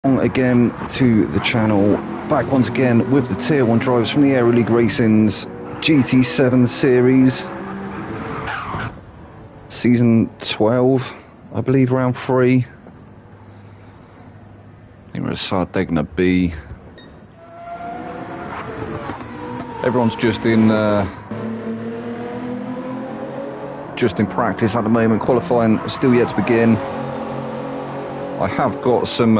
Again to the channel, back once again with the Tier 1 drivers from the Aero League Racing's Gt7 series, season 12, I believe, round 3. I think we're at Sardegna B. Everyone's just in practice at the moment. Qualifying still yet to begin. I have got some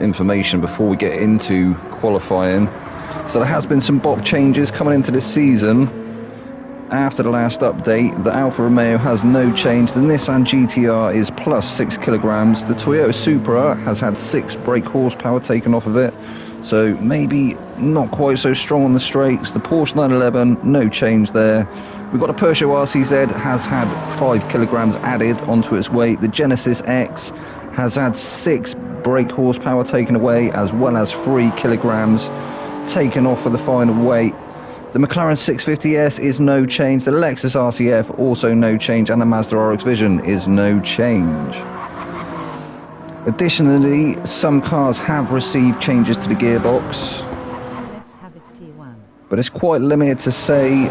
information before we get into qualifying. So there has been some BOP changes coming into this season. After the last update, the Alfa Romeo has no change. The Nissan GTR is plus 6 kilograms. The Toyota Supra has had 6 brake horsepower taken off of it, so maybe not quite so strong on the straights. The Porsche 911, no change there. We've got a Peugeot RCZ, has had 5 kilograms added onto its weight. The Genesis X has had 6 brake horsepower taken away, as well as 3 kilograms taken off for the final weight. The McLaren 650S is no change. The Lexus RCF also no change, and the Mazda RX Vision is no change. Additionally, some cars have received changes to the gearbox. Let's have it T1. But it's quite limited to say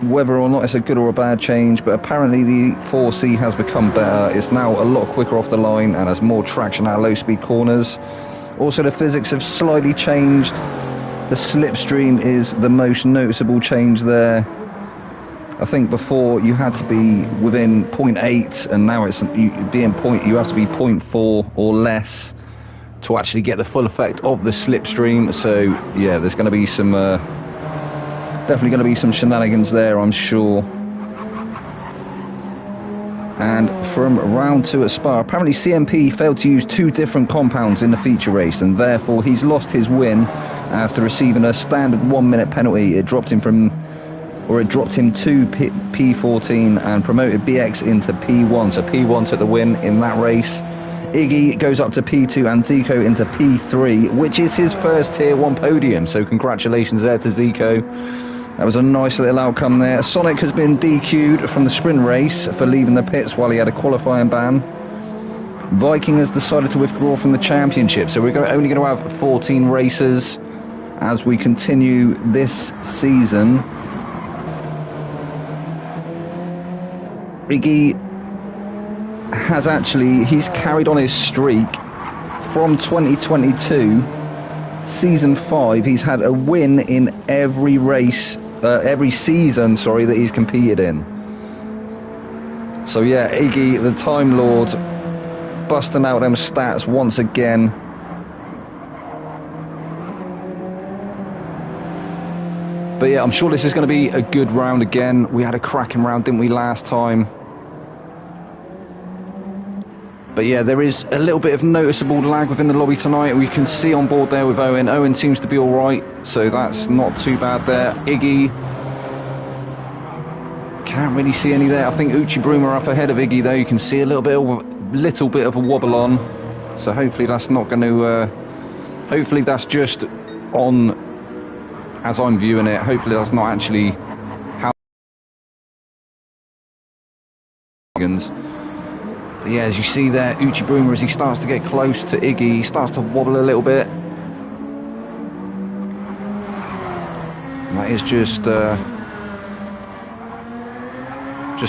whether or not it's a good or a bad change, but apparently the 4C has become better. It's now a lot quicker off the line and has more traction at low speed corners. Also, the physics have slightly changed. The slipstream is the most noticeable change there. I think before you had to be within 0.8, and now it's you have to be 0.4 or less to actually get the full effect of the slipstream. So yeah, there's going to be some definitely going to be some shenanigans there, I'm sure. And from round 2 at Spa, apparently CMP failed to use 2 different compounds in the feature race, and therefore he's lost his win after receiving a standard 1-minute penalty. It dropped him to P14 and promoted BX into P1. So P1 took the win in that race. Iggy goes up to P2 and Zico into P3, which is his first Tier 1 podium. So congratulations there to Zico. That was a nice little outcome there. Sonic has been DQ'd from the sprint race for leaving the pits while he had a qualifying ban. Viking has decided to withdraw from the championship, so we're only going to have 14 races as we continue this season. Iggy has he's carried on his streak from 2022. Season 5, he's had a win in every race, every season, that he's competed in. So yeah, Iggy, the Time Lord, busting out them stats once again. But yeah, I'm sure this is going to be a good round again. We had a cracking round, didn't we, last time? But yeah, there is a little bit of noticeable lag within the lobby tonight. We can see on board there with Owen. Owen seems to be all right, so that's not too bad there. Iggy, can't really see any there. I think Uchi Bruma up ahead of Iggy though. You can see a little bit of a wobble on. So hopefully that's not going to. Hopefully that's just on as I'm viewing it. Hopefully that's not actually how. Yeah, as you see there, Uchi Bruma, as he starts to get close to Iggy, he starts to wobble a little bit. And that is just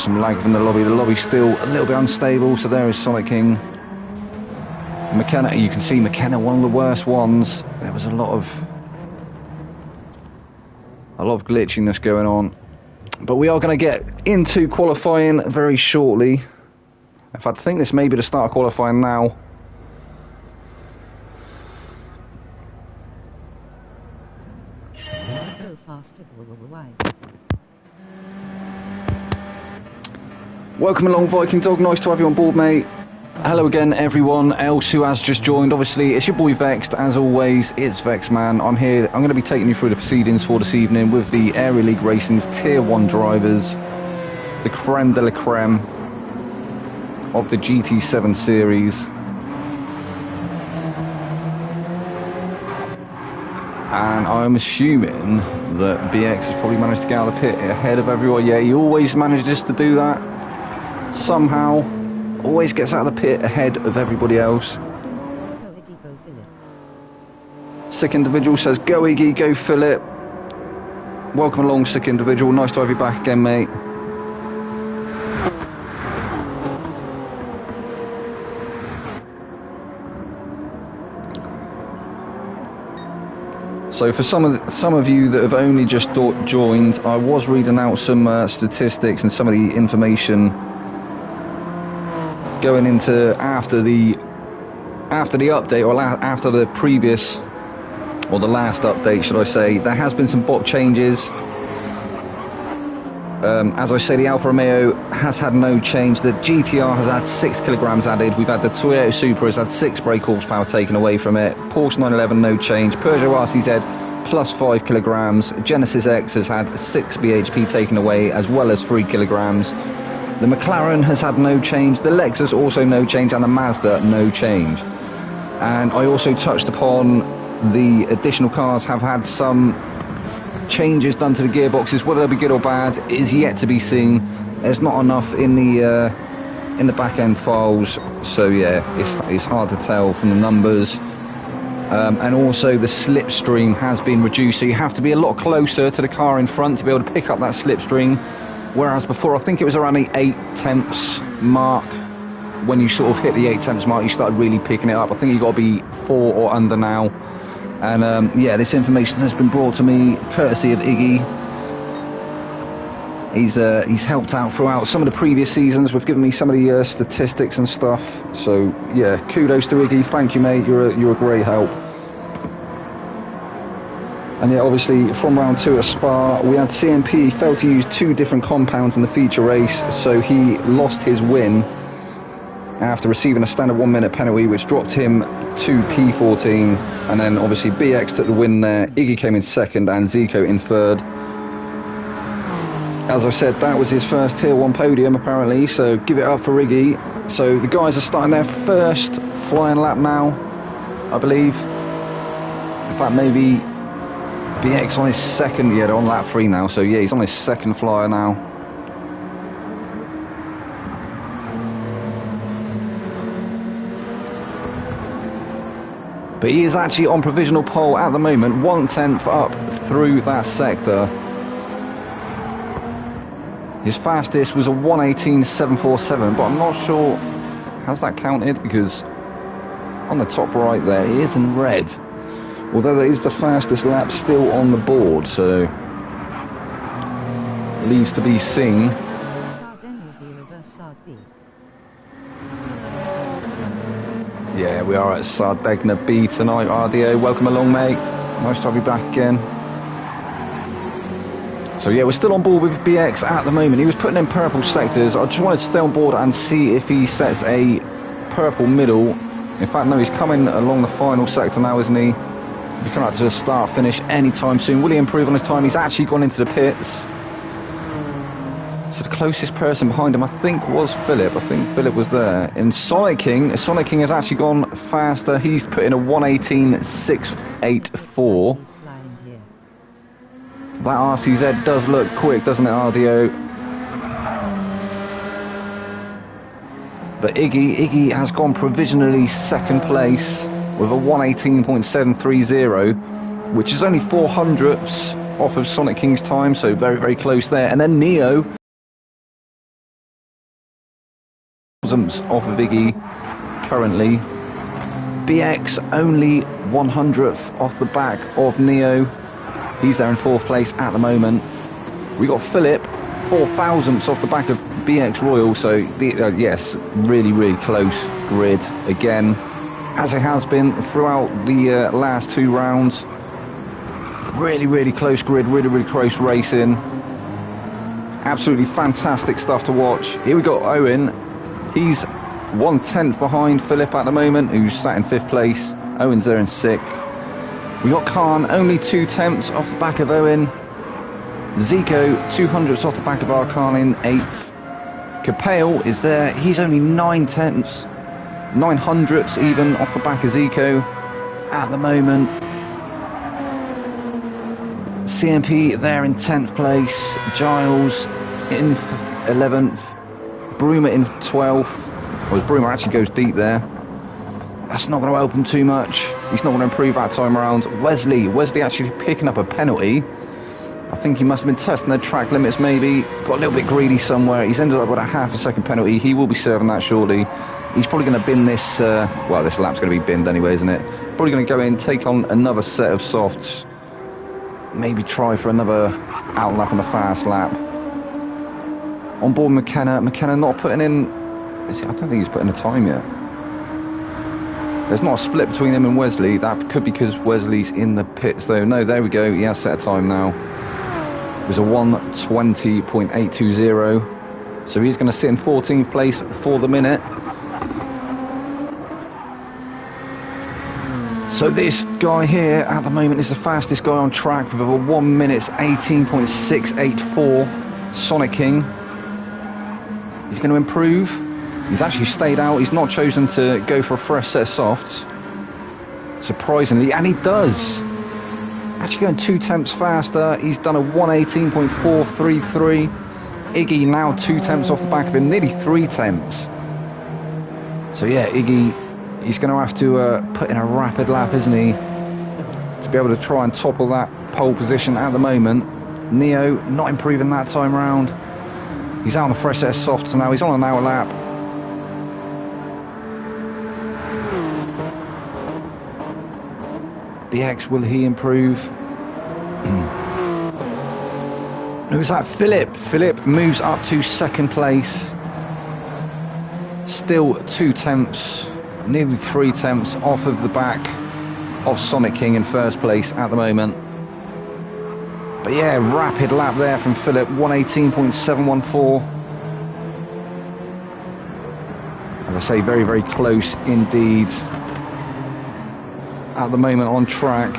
some lag from the lobby. The lobby's still a little bit unstable, so there is Sonic King. McKenna, you can see McKenna, one of the worst ones. There was a lot of glitchiness going on. But we are going to get into qualifying very shortly. In fact, I think this may be the start of qualifying now. Go faster, wise. Welcome along, Viking Dog. Nice to have you on board, mate. Hello again, everyone else who has just joined. Obviously, it's your boy Vexed. As always, it's Vex Man. I'm here. I'm going to be taking you through the proceedings for this evening with the Aero League Racing's Tier 1 drivers, the creme de la creme of the GT7 series. And I'm assuming that BX has probably managed to get out of the pit ahead of everyone. Yeah, he always manages to do that somehow. Always gets out of the pit ahead of everybody else. Sick Individual says, go Iggy, go Philip. Welcome along, Sick Individual. Nice to have you back again, mate. So for some of you that have only just joined, I was reading out some statistics and some of the information going into after the update, or after the previous, or the last update, should I say. There has been some bot changes. As I say, the Alfa Romeo has had no change. The GTR has had 6 kilograms added. We've had the Toyota Supra has had 6 brake horsepower taken away from it. Porsche 911, no change. Peugeot RCZ plus 5 kilograms. Genesis X has had 6 bhp taken away, as well as 3 kilograms. The McLaren has had no change. The Lexus also no change, and the Mazda no change. And I also touched upon the additional cars have had some changes done to the gearboxes. Whether they'll be good or bad is yet to be seen. There's not enough in the back end files, so yeah, it's hard to tell from the numbers. And also the slipstream has been reduced, so you have to be a lot closer to the car in front to be able to pick up that slipstream, whereas before I think it was around the 8 tenths mark. When you sort of hit the 8 tenths mark, you started really picking it up. I think you got to be 4 or under now. And yeah, this information has been brought to me courtesy of Iggy. He's helped out throughout some of the previous seasons with giving me some of the statistics and stuff. So yeah, kudos to Iggy. Thank you, mate. You're a great help. And yeah, obviously from round 2 at Spa, we had CMP failed to use 2 different compounds in the feature race, so he lost his win after receiving a standard 1 minute penalty, which dropped him to P14. And then obviously BX took the win there. Iggy came in second and Zico in third. As I said, that was his first tier 1 podium apparently, so give it up for Iggy. So the guys are starting their first flying lap now, I believe. In fact, maybe BX on his second. Yeah, they're on lap 3 now, so yeah, he's on his second flyer now. But he is actually on provisional pole at the moment, 1/10 up through that sector. His fastest was a 1:18.747, but I'm not sure, has that counted? Because on the top right there, it is in red. Although that is the fastest lap still on the board, so leaves to be seen. Yeah, we are at Sardegna B tonight, RDO. Welcome along, mate. Nice to have you back again. So yeah, we're still on board with BX at the moment. He was putting in purple sectors. I just wanted to stay on board and see if he sets a purple middle. In fact, no, he's coming along the final sector now, isn't he? He's coming out to start, finish anytime soon. Will he improve on his time? He's actually gone into the pits. So the closest person behind him, I think, was Philip. I think Philip was there. In Sonic King has actually gone faster. He's put in a 1:18.684. That RCZ does look quick, doesn't it, RDO? But Iggy has gone provisionally second place with a 1:18.730, which is only 400ths off of Sonic King's time, so very, very close there. And then Neo off of Iggy currently. BX only 100th off the back of Neo. He's there in 4th place at the moment. We got Philip 4,000ths off the back of BX Royal, so yes, really, really close grid again, as it has been throughout the last 2 rounds. Really, really close grid, really, really close racing. Absolutely fantastic stuff to watch. Here we got Owen. He's 1/10 behind Philip at the moment, who's sat in 5th place. Owen's there in 6th. We got Khan, only 2/10 off the back of Owen. Zico, 200ths off the back of Arkan in 8th. Capale is there, he's only 9/10, 900ths even off the back of Zico at the moment. CMP there in 10th place. Giles in 11th. Broomer in 12th. Well, Broomer actually goes deep there. That's not going to help him too much. He's not going to improve that time around. Wesley actually picking up a penalty. I think he must have been testing the track limits maybe. Got a little bit greedy somewhere. He's ended up with a half a second penalty. He will be serving that shortly. He's probably going to bin this, well, this lap's going to be binned anyway, isn't it? Probably going to go in, take on another set of softs. Maybe try for another outlap on the fast lap. On board McKenna. McKenna not putting in... I don't think he's putting a time yet. There's not a split between him and Wesley. That could be because Wesley's in the pits though. No, there we go. He has set a time now. It was a 1:20.820. So he's going to sit in 14th place for the minute. So this guy here at the moment is the fastest guy on track with over 1 minute 18.684. Sonic King. He's going to improve. He's actually stayed out. He's not chosen to go for a fresh set of softs. Surprisingly, and he does. Actually going 2 tenths faster. He's done a 1:18.433. Iggy now 2 tenths off the back of him, nearly 3 tenths. So yeah, Iggy, he's going to have to put in a rapid lap, isn't he? To be able to try and topple that pole position at the moment. Neo not improving that time round. He's out on a fresh set of softs now. He's on an hour lap. BX, will he improve? Who's that? Philip. Philip moves up to 2nd place. Still 2 tenths, nearly 3 tenths off of the back of Sonic King in 1st place at the moment. But yeah, rapid lap there from Philip, 1:18.714. As I say, very, very close indeed. At the moment on track.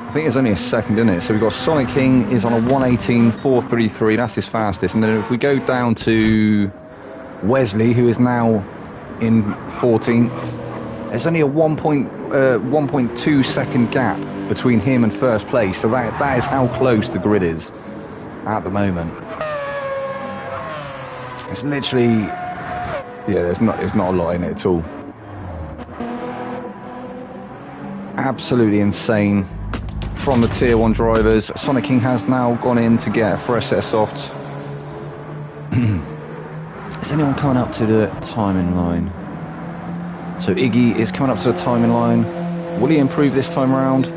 I think it's only a second, isn't it? So we've got Sonic King is on a 1:18.433. That's his fastest. And then if we go down to Wesley, who is now in 14th, there's only a 1.2 second gap between him and 1st place. So that is how close the grid is at the moment. It's literally, yeah, there's not a lot in it at all. Absolutely insane from the tier 1 drivers. Sonic King has now gone in to get a fresh set of softs. Is anyone coming up to the timing line? So Iggy is coming up to the timing line. Will he improve this time around?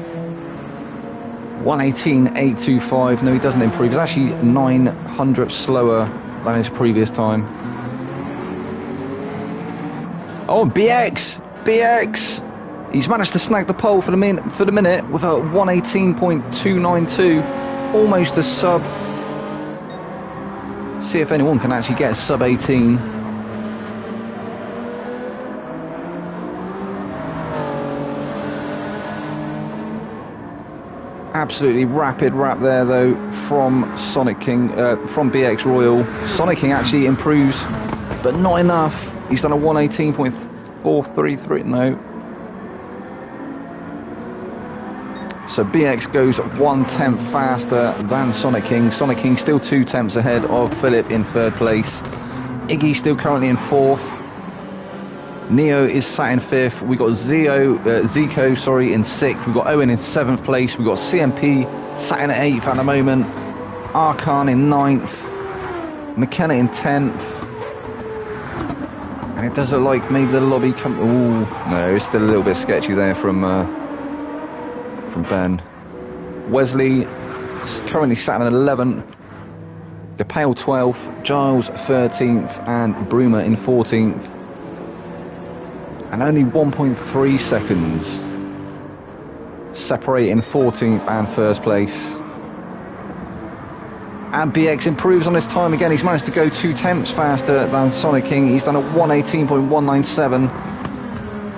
1:18.825. No, he doesn't improve. He's actually 900 slower than his previous time. Oh, BX! He's managed to snag the pole for the minute with a 1:18.292, almost a sub. See if anyone can actually get a sub 18. Absolutely rapid lap there though from Sonic King, from BX Royal. Sonic King actually improves, but not enough. He's done a 1:18.433. No. So BX goes 1 tenth faster than Sonic King. Sonic King still 2 tenths ahead of Philip in 3rd place. Iggy still currently in 4th. Neo is sat in 5th. We've got Zico in 6th. We've got Owen in 7th place. We've got CMP sat in 8th at the moment. Arkan in 9th. McKenna in 10th. And it does look like maybe the lobby ooh, no, it's still a little bit sketchy there from Ben. Wesley is currently sat in 11th. Gapale 12th. Giles 13th. And Bruma in 14th. And only 1.3 seconds separating 14th and 1st place. And BX improves on his time again. He's managed to go 2 tenths faster than Sonic King. He's done a 1:18.197.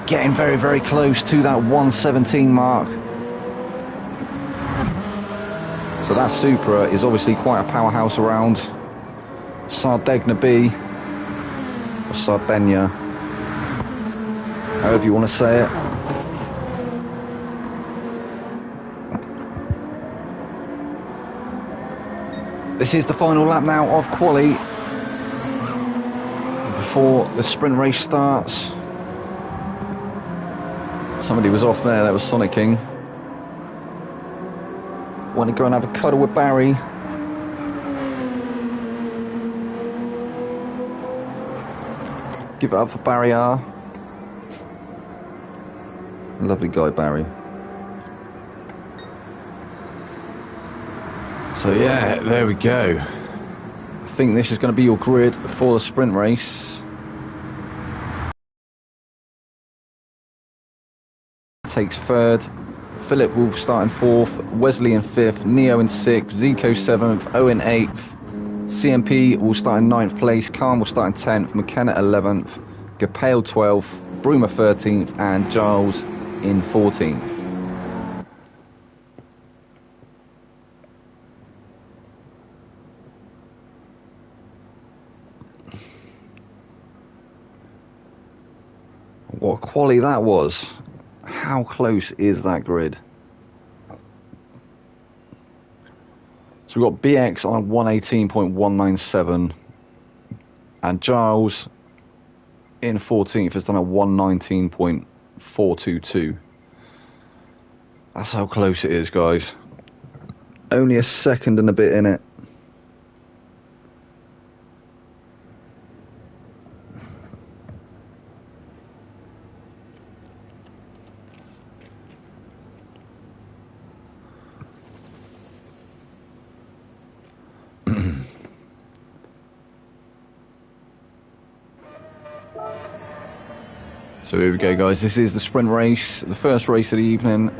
Getting very, very close to that 1:17 mark. So that Supra is obviously quite a powerhouse around Sardegna B, or Sardinia, however you want to say it. This is the final lap now of quali. before the sprint race starts. Somebody was off there, that was Sonic King. Want to go and have a cuddle with Barry. Give it up for Barry R. Lovely guy, Barry. So yeah, there we go. I think this is going to be your grid for the sprint race. Takes third. Philip will start in fourth. Wesley in fifth. Neo in sixth. Zico seventh. Owen eighth. CMP will start in 9th place, Khan will start in 10th, McKenna 11th, Gapale 12th, Broomer 13th, and Giles in 14th. What quality that was. How close is that grid? So we've got BX on 118.197 and Giles in 14th has done a 119.422. That's how close it is, guys. Only a second and a bit in it. So here we go, guys. This is the sprint race, the first race of the evening.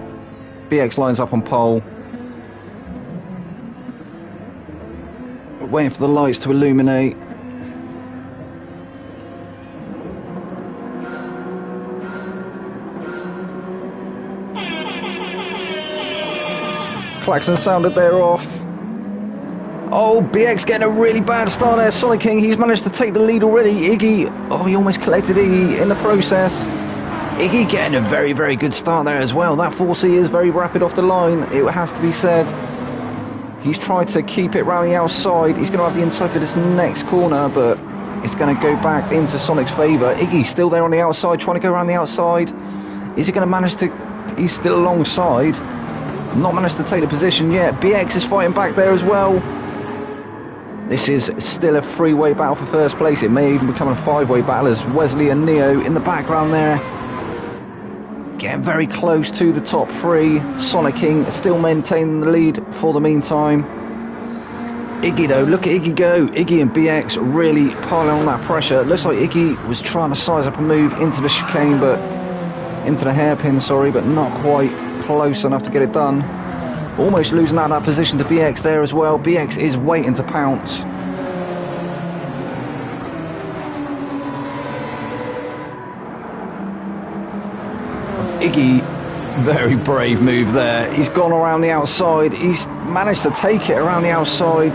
BX lines up on pole. We're waiting for the lights to illuminate. Klaxon sounded there off. Oh, BX getting a really bad start there. Sonic King, he's managed to take the lead already. Iggy, oh, he almost collected Iggy in the process. Iggy getting a very, very good start there as well. That 4C is very rapid off the line, it has to be said. He's tried to keep it round the outside. He's going to have the inside for this next corner, but it's going to go back into Sonic's favour. Iggy's still there on the outside, trying to go around the outside. Is he going to manage to... He's still alongside. Not managed to take the position yet. BX is fighting back there as well. This is still a three-way battle for first place. It may even become a five-way battle as Wesley and Neo in the background there. Getting very close to the top three. Sonic King still maintaining the lead for the meantime. Iggy though, look at Iggy go. Iggy and BX really piling on that pressure. Looks like Iggy was trying to size up a move into the chicane, but into the hairpin, sorry, but not quite close enough to get it done. Almost losing out that position to BX there as well. BX is waiting to pounce. Iggy, very brave move there. He's gone around the outside. He's managed to take it around the outside.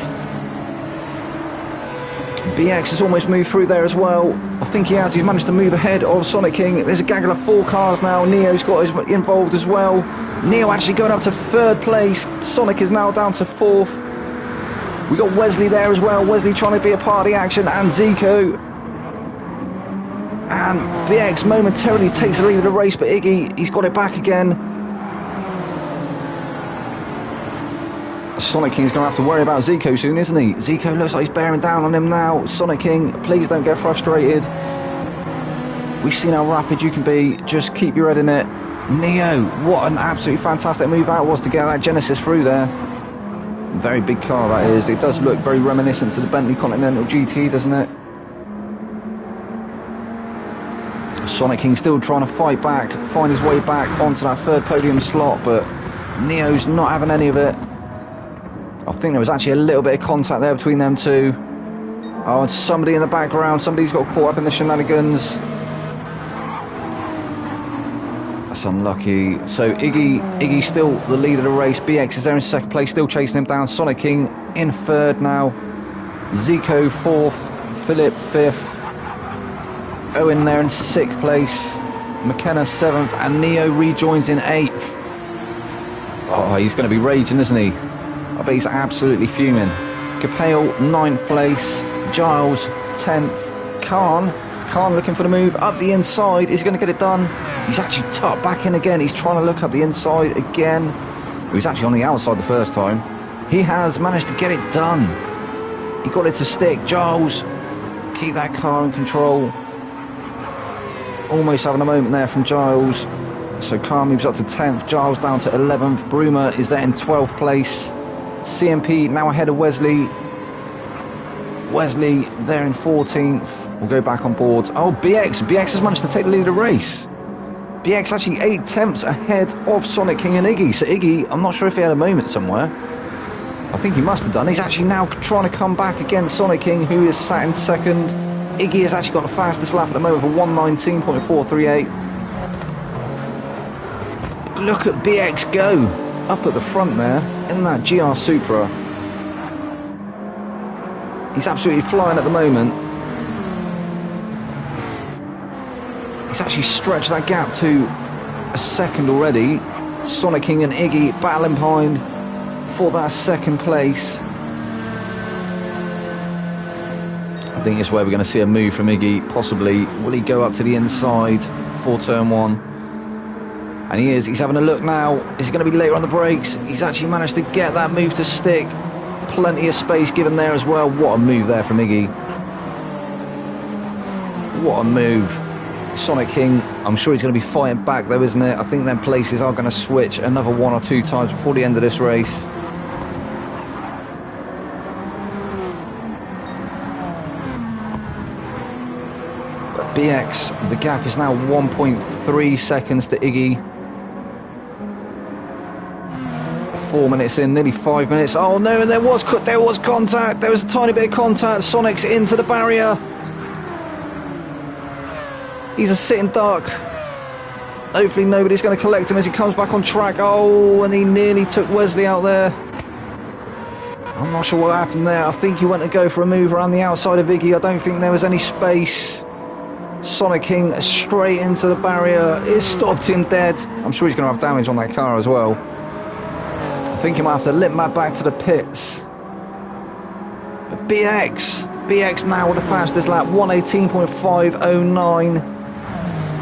BX has almost moved through there as well. I think he has. He's managed to move ahead of Sonic King. There's a gaggle of 4 cars now. Neo's got involved as well. Neo actually going up to 3rd place. Sonic is now down to 4th. We got Wesley there as well. Wesley trying to be a part of the action, and Zico. And BX momentarily takes the lead of the race, but Iggy, he's got it back again. Sonic King's going to have to worry about Zico soon, isn't he? Zico looks like he's bearing down on him now. Sonic King, please don't get frustrated. We've seen how rapid you can be. Just keep your head in it. Neo, what an absolutely fantastic move that was to get that Genesis through there. Very big car that is. It does look very reminiscent to the Bentley Continental GT, doesn't it? Sonic King still trying to fight back, find his way back onto that 3rd podium slot, but Neo's not having any of it. I think there was actually a little bit of contact there between them two. Oh, and somebody in the background, somebody's got caught up in the shenanigans. That's unlucky. So Iggy's still the lead of the race. BX is there in 2nd place, still chasing him down. Sonic King in 3rd now. Zico 4th, Philip 5th. Owen there in 6th place. McKenna 7th, and Neo rejoins in 8th. Oh, he's going to be raging, isn't he? I bet he's absolutely fuming. Capale 9th place. Giles 10th. Khan looking for the move up the inside. Is he going to get it done? He's actually tucked back in again. He's trying to look up the inside again. He was actually on the outside the first time. He has managed to get it done. He got it to stick. Giles, keep that car in control. Almost having a moment there from Giles. So Car moves up to 10th, Giles down to 11th, Bruma is there in 12th place. CMP now ahead of Wesley. Wesley there in 14th. We'll go back on board. Oh, BX has managed to take the lead of the race. BX actually 8 tenths ahead of Sonic King and Iggy. So Iggy, I'm not sure if he had a moment somewhere. I think he must have done. He's actually now trying to come back against Sonic King, who is sat in second. Iggy has actually got the fastest lap at the moment for 1:19.438. Look at BX go up at the front there in that GR Supra. He's absolutely flying at the moment. He's actually stretched that gap to a second already. Sonic King and Iggy battling behind for that second place. I think it's where we're going to see a move from Iggy, possibly. Will he go up to the inside for turn 1? And he is. He's having a look now. Is he going to be later on the brakes? He's actually managed to get that move to stick. Plenty of space given there as well. What a move there from Iggy. What a move. Sonic King, I'm sure he's going to be fighting back though, isn't it? I think their places are going to switch another 1 or 2 times before the end of this race. But BX, the gap is now 1.3 seconds to Iggy. 4 minutes in, nearly 5 minutes. Oh no, and there was contact. There was a tiny bit of contact. Sonic's into the barrier. He's a sitting duck. Hopefully nobody's going to collect him as he comes back on track. Oh, and he nearly took Wesley out there. I'm not sure what happened there. I think he went to go for a move around the outside of Iggy. I don't think there was any space. Sonic King straight into the barrier. It stopped him dead. I'm sure he's going to have damage on that car as well. I think he might have to limp that back to the pits. But BX now with the fastest lap, 1:18.509.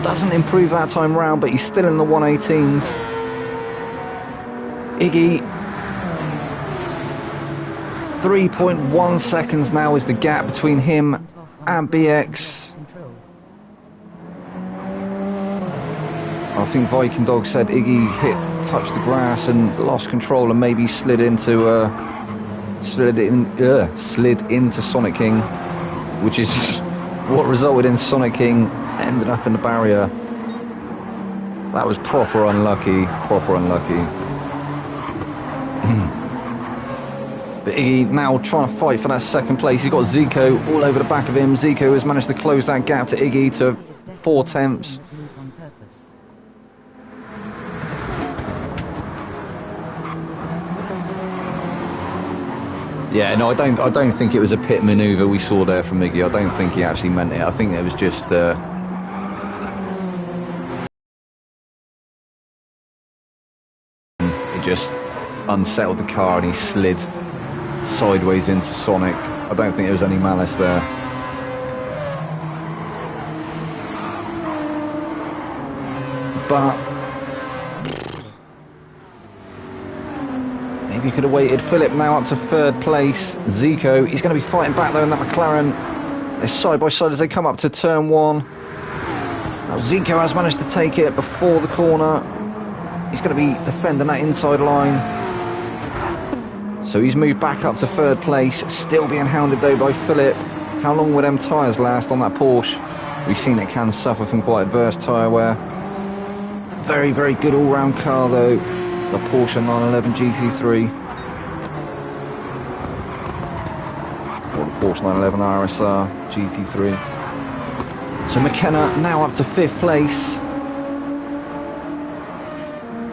Doesn't improve that time round, but he's still in the 1:18s. Iggy, 3.1 seconds now is the gap between him and BX. I think Viking Dog said Iggy touched the grass and lost control and maybe slid into Sonic King, which is what resulted in Sonic King ended up in the barrier. That was proper unlucky. But Iggy now trying to fight for that second place. He's got Zico all over the back of him. Zico has managed to close that gap to Iggy to 4 tenths. Yeah, no, I don't think it was a pit manoeuvre we saw there from Iggy. I don't think he actually meant it. I think it was just he just unsettled the car and he slid sideways into Sonic. I don't think there was any malice there. But maybe you could have waited. Philip now up to 3rd place. Zico, he's going to be fighting back there in that McLaren. They're side by side as they come up to turn 1. Now Zico has managed to take it before the corner. He's going to be defending that inside line. So he's moved back up to 3rd place. Still being hounded though by Philip. How long will them tyres last on that Porsche? We've seen it can suffer from quite adverse tyre wear. Very, very good all-round car though. The Porsche 911 GT3 or the Porsche 911 RSR GT3. So McKenna now up to 5th place,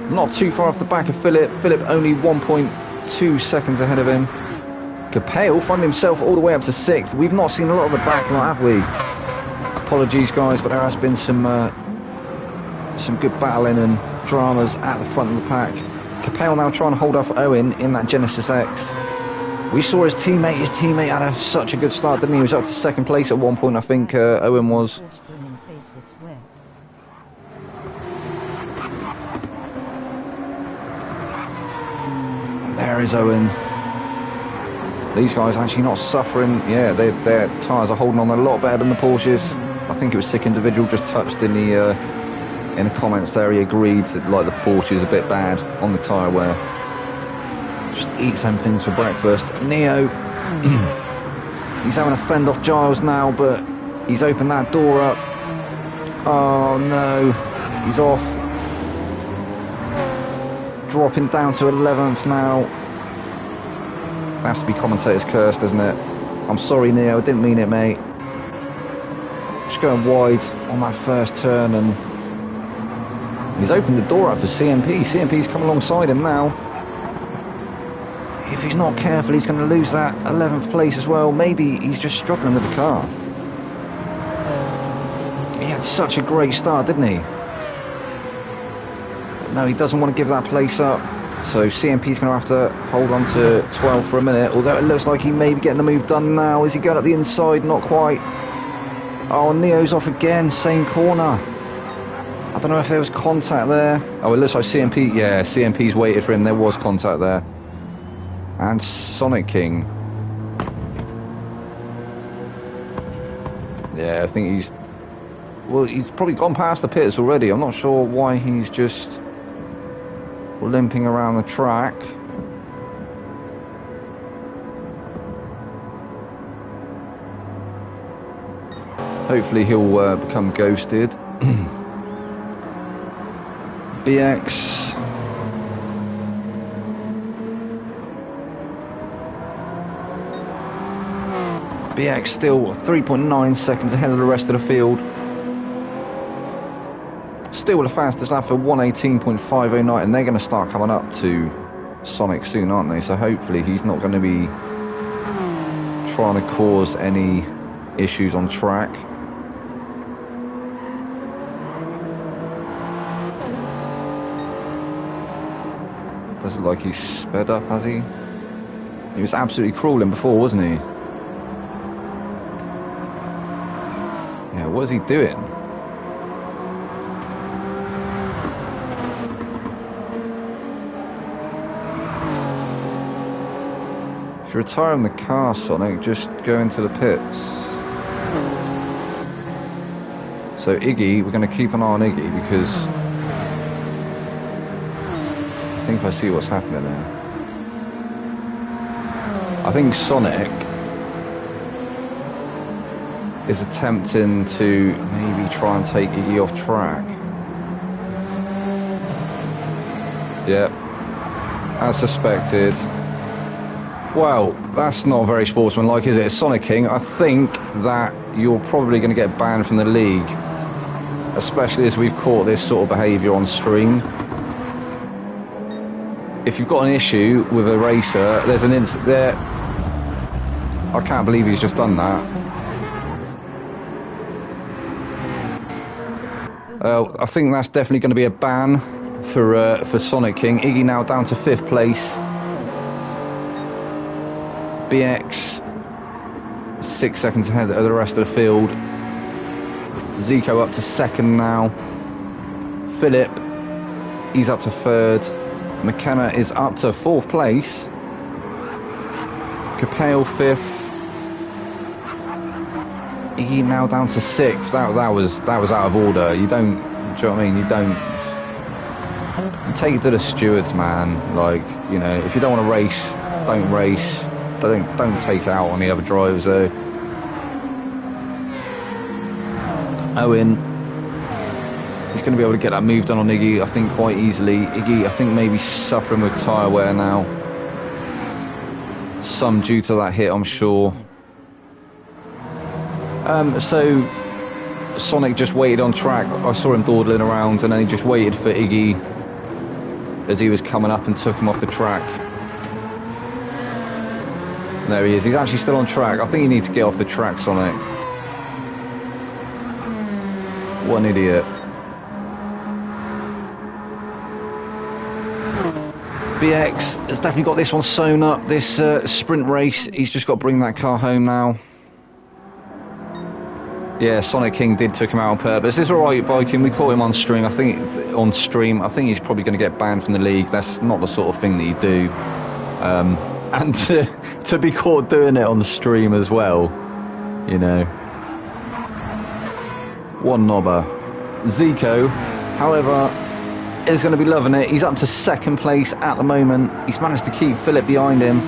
not too far off the back of Philip. Philip only 1.2 seconds ahead of him. Capel found himself all the way up to 6th. We've not seen a lot of the back lot, have we? Apologies guys, but there has been some good battling and dramas at the front of the pack. Capel now trying to hold off Owen in that Genesis X. We saw his teammate. His teammate had such a good start, didn't he? He was up to second place at one point, I think Owen was. Face with sweat. There is Owen. These guys actually not suffering. Yeah, their tyres are holding on a lot better than the Porsches. I think it was Sick Individual just touched in the comments there. He agreed that like the Porsche is a bit bad on the tyre wear. Just eat some things for breakfast. Neo, he's having a fend off Giles now, but he's opened that door up. Oh no, he's off. Dropping down to 11th now. Has to be commentator's curse, doesn't it? I'm sorry, Neo, I didn't mean it, mate. Just going wide on that first turn, and he's opened the door up for CMP. CMP's come alongside him now. If he's not careful, he's going to lose that 11th place as well. Maybe he's just struggling with the car. He had such a great start, didn't he? But no, he doesn't want to give that place up. So CMP's going to have to hold on to 12 for a minute. Although it looks like he may be getting the move done now. Is he going up the inside? Not quite. Oh, Neo's off again. Same corner. I don't know if there was contact there. Oh, it looks like CMP. Yeah, CMP's waited for him. There was contact there. And Sonic King. Yeah, I think he's... Well, he's probably gone past the pits already. I'm not sure why he's just limping around the track. Hopefully he'll become ghosted. BX. BX still 3.9 seconds ahead of the rest of the field. Still the fastest lap for 1:18.509, and they're going to start coming up to Sonic soon, aren't they? So hopefully he's not going to be trying to cause any issues on track. Does it look like he's sped up, has he? He was absolutely crawling before, wasn't he? Yeah, what is he doing? If you're retiring the car, Sonic, just go into the pits. So Iggy, we're going to keep an eye on Iggy because I think I see what's happening there. I think Sonic is attempting to maybe try and take Iggy off track. Yep, as suspected. Well, that's not very sportsmanlike, is it? Sonic King, I think that you're probably going to get banned from the league, especially as we've caught this sort of behaviour on stream. If you've got an issue with a racer, there's an there. I can't believe he's just done that. I think that's definitely going to be a ban for Sonic King. Iggy now down to 5th place. BX 6 seconds ahead of the rest of the field. Zico up to 2nd now. Philip, he's up to 3rd. McKenna is up to 4th place. Capel 5th. Iggy now down to 6th. That was out of order. You don't, do you know what I mean? You take it to the stewards, man. Like, you know, if you don't want to race, don't race. Don't take it out on the other drivers though. Owen, he's going to be able to get that move done on Iggy, I think, quite easily. Iggy, I think, maybe suffering with tyre wear now. Some due to that hit, I'm sure. So Sonic just waited on track. I saw him dawdling around, and then he just waited for Iggy as he was coming up and took him off the track. There he is. He's actually still on track. I think you need to get off the track, Sonic. What an idiot. BX has definitely got this one sewn up, this sprint race. He's just got to bring that car home now. Yeah, Sonic King did took him out on purpose. It's alright, Viking. We caught him on stream. I think it's on stream. I think he's probably going to get banned from the league. That's not the sort of thing that you do. And to be caught doing it on stream as well, you know. One knobber. Zico, however, is going to be loving it. He's up to second place at the moment. He's managed to keep Philip behind him.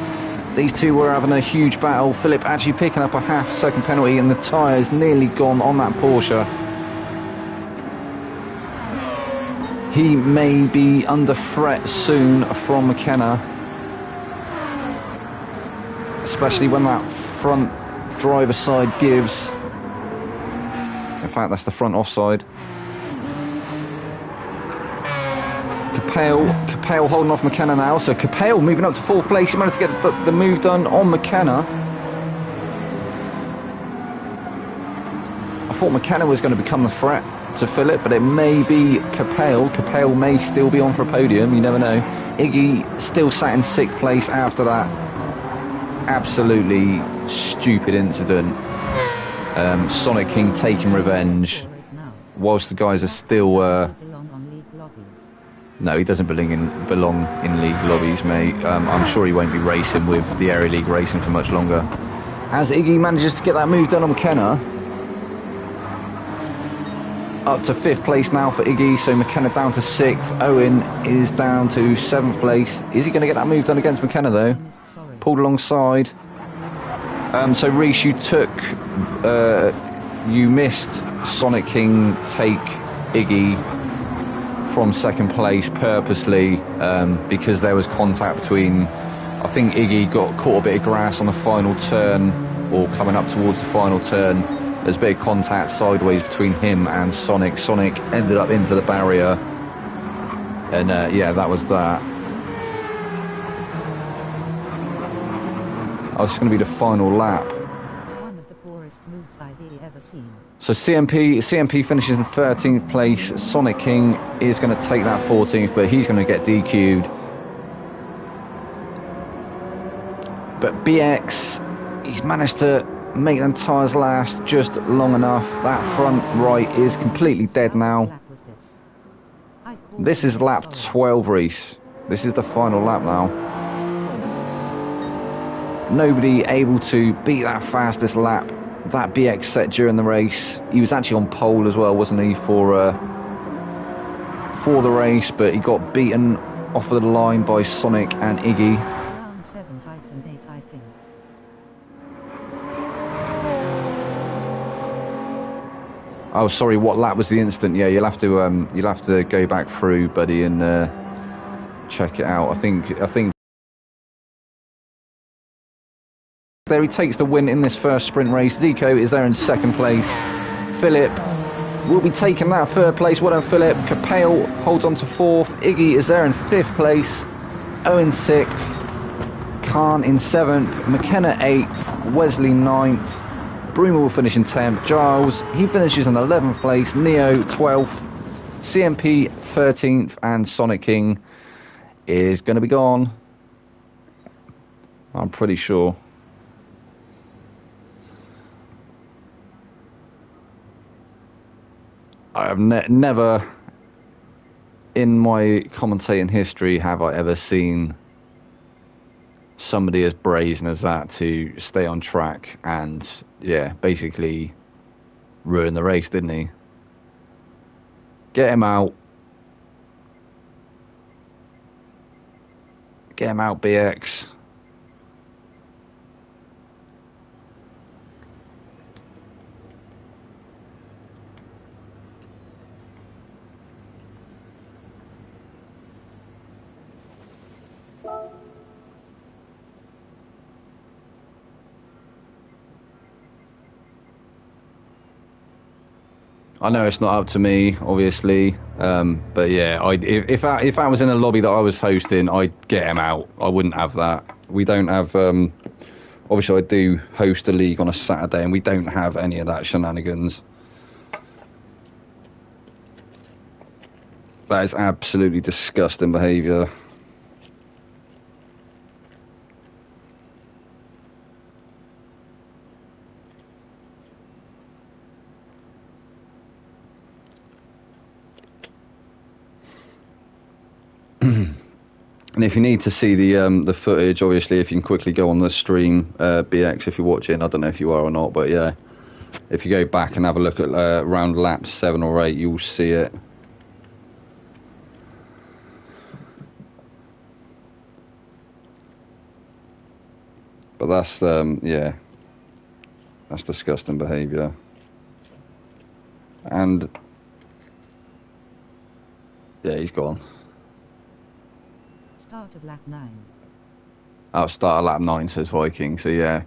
These two were having a huge battle. Philip actually picking up a half-second penalty, and the tyres nearly gone on that Porsche. He may be under threat soon from McKenna, especially when that front driver side gives. In fact, that's the front offside. Capel holding off McKenna now, so Capel moving up to fourth place. He managed to get the move done on McKenna. I thought McKenna was going to become the threat to Philip, but it may be Capel. Capel may still be on for a podium, you never know. Iggy still sat in sixth place after that absolutely stupid incident. Sonic King taking revenge whilst the guys are still no, he doesn't belong in league lobbies, mate. I'm sure he won't be racing with the Aero League racing for much longer. As Iggy manages to get that move done on McKenna. Up to fifth place now for Iggy, so McKenna down to sixth. Owen is down to seventh place. Is he going to get that move done against McKenna though? Pulled alongside. So Reese, you missed Sonic King take Iggy from second place purposely, because there was contact between, I think Iggy got caught a bit of grass on the final turn, or coming up towards the final turn. There's a bit of contact sideways between him and Sonic. Sonic ended up into the barrier, and yeah, that was that. Oh, it's going to be the final lap. One of the poorest moves I've ever seen. So CMP finishes in 13th place. Sonic King is going to take that 14th, but he's going to get DQ'd. But BX, he's managed to make them tyres last just long enough. That front right is completely dead now. This is lap 12, Reese. This is the final lap now. Nobody able to beat that fastest lap that BX set during the race. He was actually on pole as well, wasn't he, for the race, but he got beaten off of the line by Sonic and Iggy. Round 7-8, I think. Oh, sorry, what lap was the incident? Yeah, you'll have to go back through, buddy, and check it out. I think there he takes the win in this first sprint race. Zico is there in second place. Philip will be taking that third place. Well done, Philip. Capel holds on to fourth. Iggy is there in fifth place. Owen sixth. Khan in seventh. McKenna eighth. Wesley ninth. Brumer will finish in 10th. Giles, he finishes in 11th place. Neo 12th. CMP 13th. And Sonic King is going to be gone, I'm pretty sure. I have never in my commentating history have I ever seen somebody as brazen as that to stay on track and, yeah, basically ruin the race, didn't he? Get him out. Get him out, BX. I know it's not up to me, obviously, but yeah, if I was in a lobby that I was hosting, I'd get him out. I wouldn't have that. We don't have. Obviously, I do host a league on a Saturday, and we don't have any of that shenanigans. That is absolutely disgusting behaviour. And if you need to see the footage, obviously, if you can quickly go on the stream, BX, if you're watching, I don't know if you are or not, but yeah, if you go back and have a look at around laps 7 or 8, you'll see it. But that's, yeah, that's disgusting behaviour. And, yeah, he's gone. Start of lap 9. Oh, start of lap 9, says Viking, so yeah.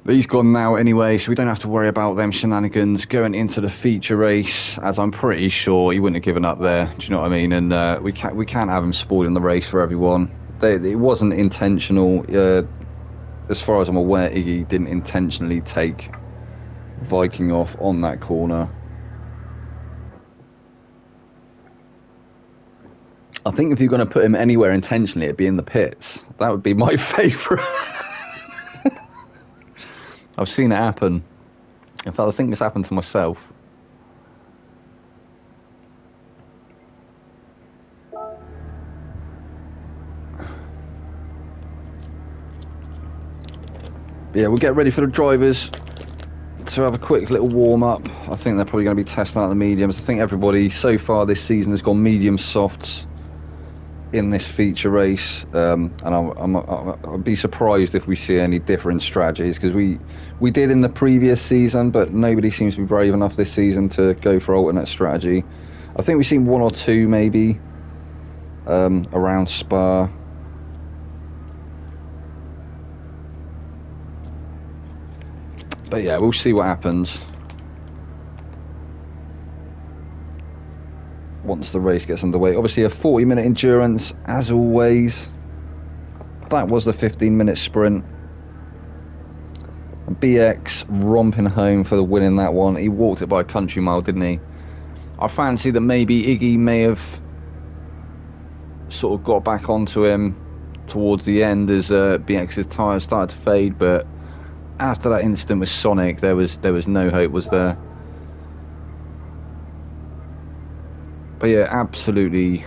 But he's gone now anyway, so we don't have to worry about them shenanigans going into the feature race, as I'm pretty sure he wouldn't have given up there, do you know what I mean? And we can't have him spoiling the race for everyone. It wasn't intentional. As far as I'm aware, Iggy didn't intentionally take Viking off on that corner. I think if you're going to put him anywhere intentionally, it'd be in the pits. That would be my favourite. I've seen it happen. In fact, I think this happened to myself. But yeah, we'll get ready for the drivers to have a quick little warm-up. I think they're probably going to be testing out the mediums. I think everybody so far this season has gone medium softs in this feature race, and I'll be surprised if we see any different strategies, because we did in the previous season, but nobody seems to be brave enough this season to go for alternate strategy. I think we've seen 1 or 2 maybe around Spa. But yeah, we'll see what happens once the race gets underway. Obviously a 40-minute endurance, as always. That was the 15-minute sprint. And BX romping home for the win in that one. He walked it by a country mile, didn't he? I fancy that maybe Iggy may have sort of got back onto him towards the end as BX's tyres started to fade, but after that incident with Sonic, there was no hope, was there? But yeah, absolutely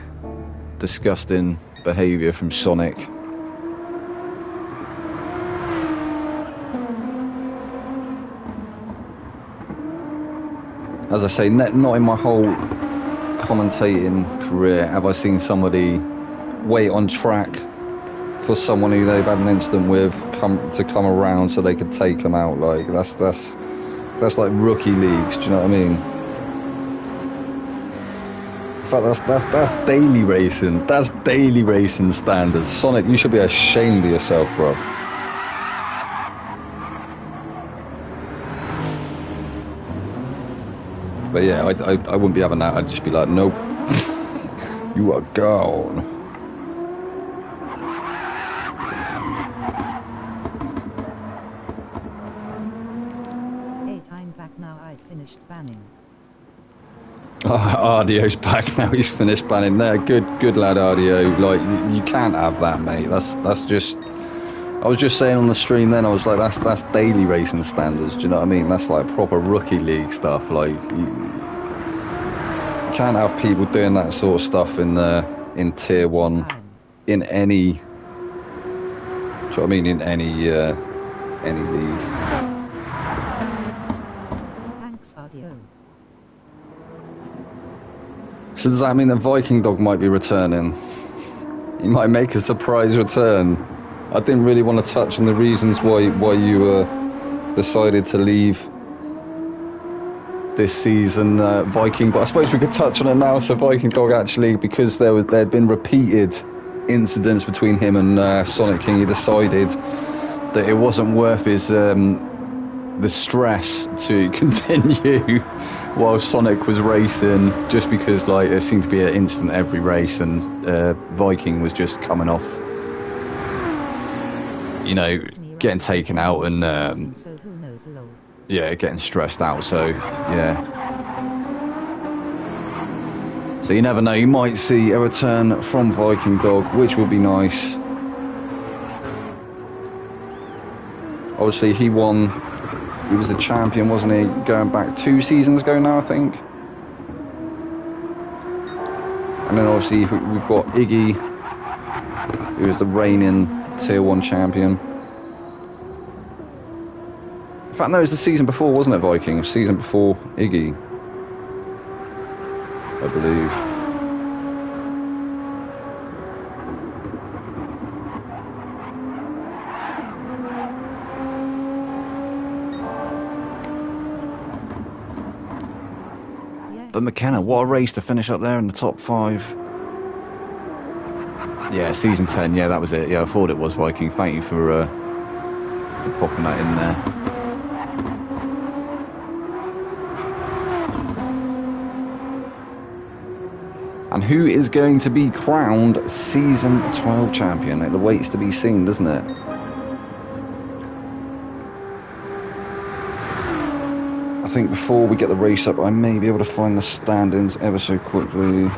disgusting behaviour from Sonic. As I say, not in my whole commentating career have I seen somebody wait on track for someone who they've had an incident with to come around so they could take them out. Like that's like rookie leagues. Do you know what I mean? In fact, that's daily racing. That's daily racing standards. Sonic, you should be ashamed of yourself, bro. But yeah, I wouldn't be having that. I'd just be like, nope, you are gone. Finished banning. Ardio's back now. He's finished banning. There, good lad, Ardio. Like you can't have that, mate. That's just. I was just saying on the stream then. I was like, that's daily racing standards. Do you know what I mean? That's like proper rookie league stuff. Like you can't have people doing that sort of stuff in tier 1, in any. Do you know what I mean? In any league. So does that mean that Viking Dog might be returning? He might make a surprise return. I didn't really want to touch on the reasons why you decided to leave this season, Viking, but I suppose we could touch on it now. So Viking Dog, actually, because there'd been repeated incidents between him and Sonic King, he decided that it wasn't worth his the stress to continue while Sonic was racing, just because like there seemed to be an incident every race, and Viking was just coming off, you know, getting taken out and yeah, getting stressed out. So yeah, so you never know, you might see a return from Viking Dog, which would be nice. Obviously he won. He was the champion, wasn't he? Going back 2 seasons ago now, I think. And then obviously we've got Iggy, who is the reigning Tier 1 champion. In fact, no, it was the season before, wasn't it, Viking? Season before Iggy, I believe. But McKenna, what a race to finish up there in the top 5. Yeah, season 10, yeah, that was it. Yeah, I thought it was, Viking. Thank you for popping that in there. And who is going to be crowned season 12 champion? It awaits to be seen, doesn't it? I think before we get the race up, I may be able to find the standings ever so quickly.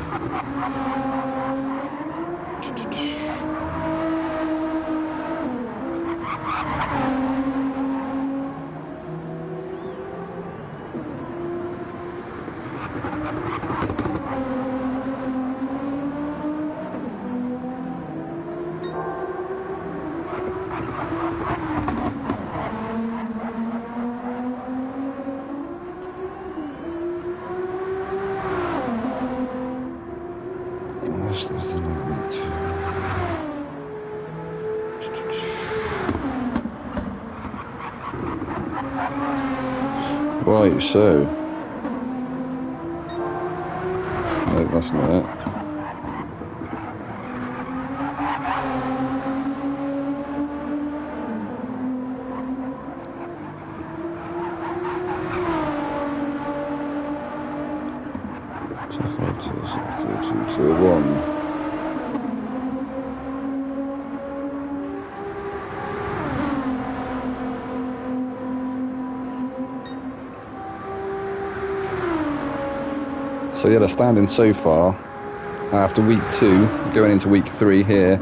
Right, so no, that's not it. Tier 1. So yeah, the standing so far, after week 2, going into week 3 here,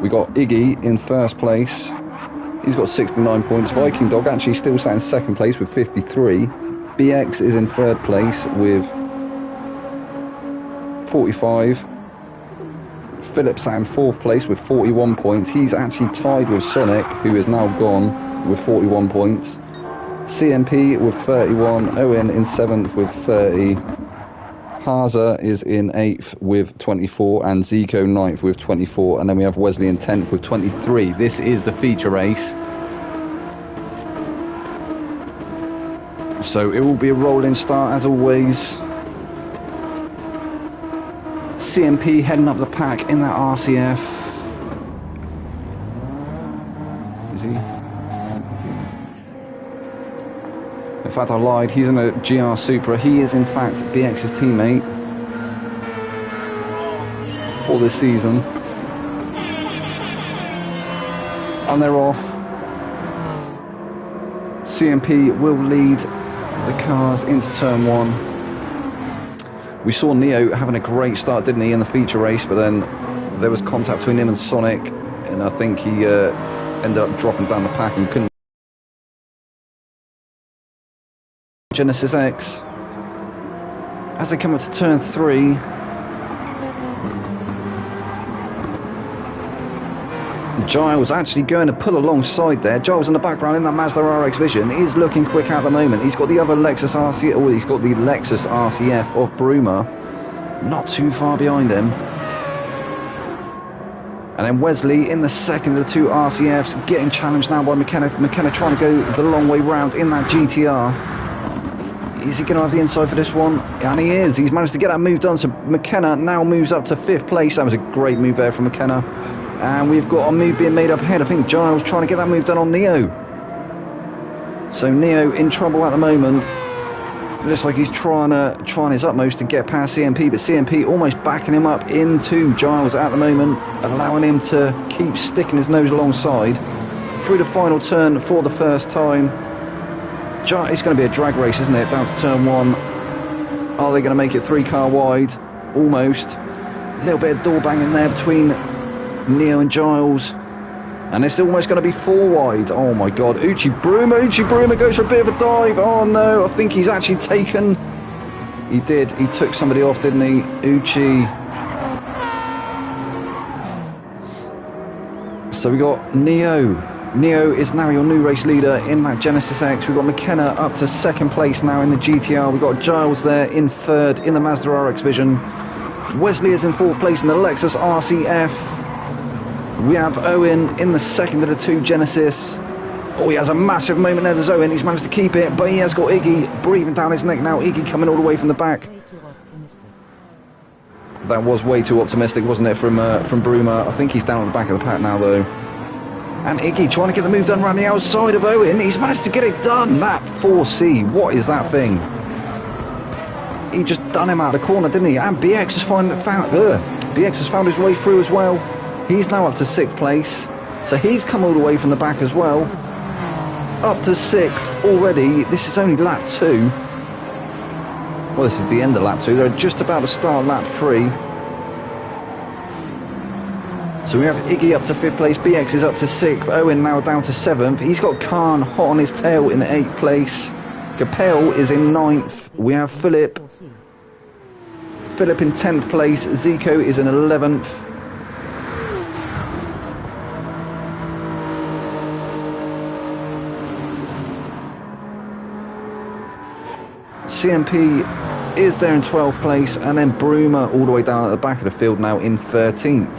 we got Iggy in first place. He's got 69 points. Viking Dog actually still sat in second place with 53. BX is in third place with 45. Philip sat in fourth place with 41 points. He's actually tied with Sonic, who is now gone, with 41 points. CMP with 31. Owen in 7th with 30. Haza is in 8th with 24, and Zico 9th with 24, and then we have Wesley in 10th with 23. This is the feature race, so it will be a rolling start as always. CMP heading up the pack in that RCF. Is he? In fact, I lied. He's in a GR Supra. He is, in fact, BX's teammate for this season. And they're off. CMP will lead the cars into turn 1. We saw Neo having a great start, didn't he, in the feature race, but then there was contact between him and Sonic, and I think he ended up dropping down the pack and couldn't. Genesis X, as they come up to turn 3, Giles actually going to pull alongside there. Giles in the background in that Mazda RX Vision is looking quick at the moment. He's got the other Lexus RCF, or he's got the Lexus RCF of Bruma, not too far behind him. And then Wesley in the second of the 2 RCFs, getting challenged now by McKenna. McKenna trying to go the long way round in that GTR. Is he going to have the inside for this one? And he is. He's managed to get that move done. So McKenna now moves up to 5th place. That was a great move there from McKenna. And we've got a move being made up ahead. I think Giles trying to get that move done on Neo. So Neo in trouble at the moment. It looks like he's trying his utmost to get past CMP, but CMP almost backing him up into Giles at the moment, allowing him to keep sticking his nose alongside. Through the final turn for the first time. It's going to be a drag race, isn't it? Down to turn 1. Are they going to make it 3-car wide? Almost. A little bit of door banging there between Neo and Giles. And it's almost going to be 4 wide. Oh my god. Uchi Bruma goes for a bit of a dive. Oh no, I think he's actually taken. He did. He took somebody off, didn't he? Uchi So we got Neo. Neo is now your new race leader in that Genesis X. We've got McKenna up to second place now in the GTR. We've got Giles there in third in the Mazda RX Vision. Wesley is in fourth place in the Lexus RCF. We have Owen in the second of the two Genesis. Oh, he has a massive moment there. There's Owen. He's managed to keep it, but he has got Iggy breathing down his neck now. Iggy coming all the way from the back. Way too optimistic. That was way too optimistic, wasn't it, from Bruma? I think he's down at the back of the pack now, though. And Iggy trying to get the move done around the outside of Owen. He's managed to get it done. That 4C, what is that thing? He just done him out of the corner, didn't he? And BX has found his way through as well. He's now up to 6th place. So he's come all the way from the back as well. Up to 6th already. This is only lap 2. Well, this is the end of lap 2. They're just about to start lap 3. So we have Iggy up to 5th place. BX is up to 6th. Owen now down to 7th. He's got Khan hot on his tail in 8th place. Capel is in 9th. We have Philip. 4C. Philip in 10th place. Zico is in 11th. CMP is there in 12th place, and then Bruma all the way down at the back of the field now in 13th.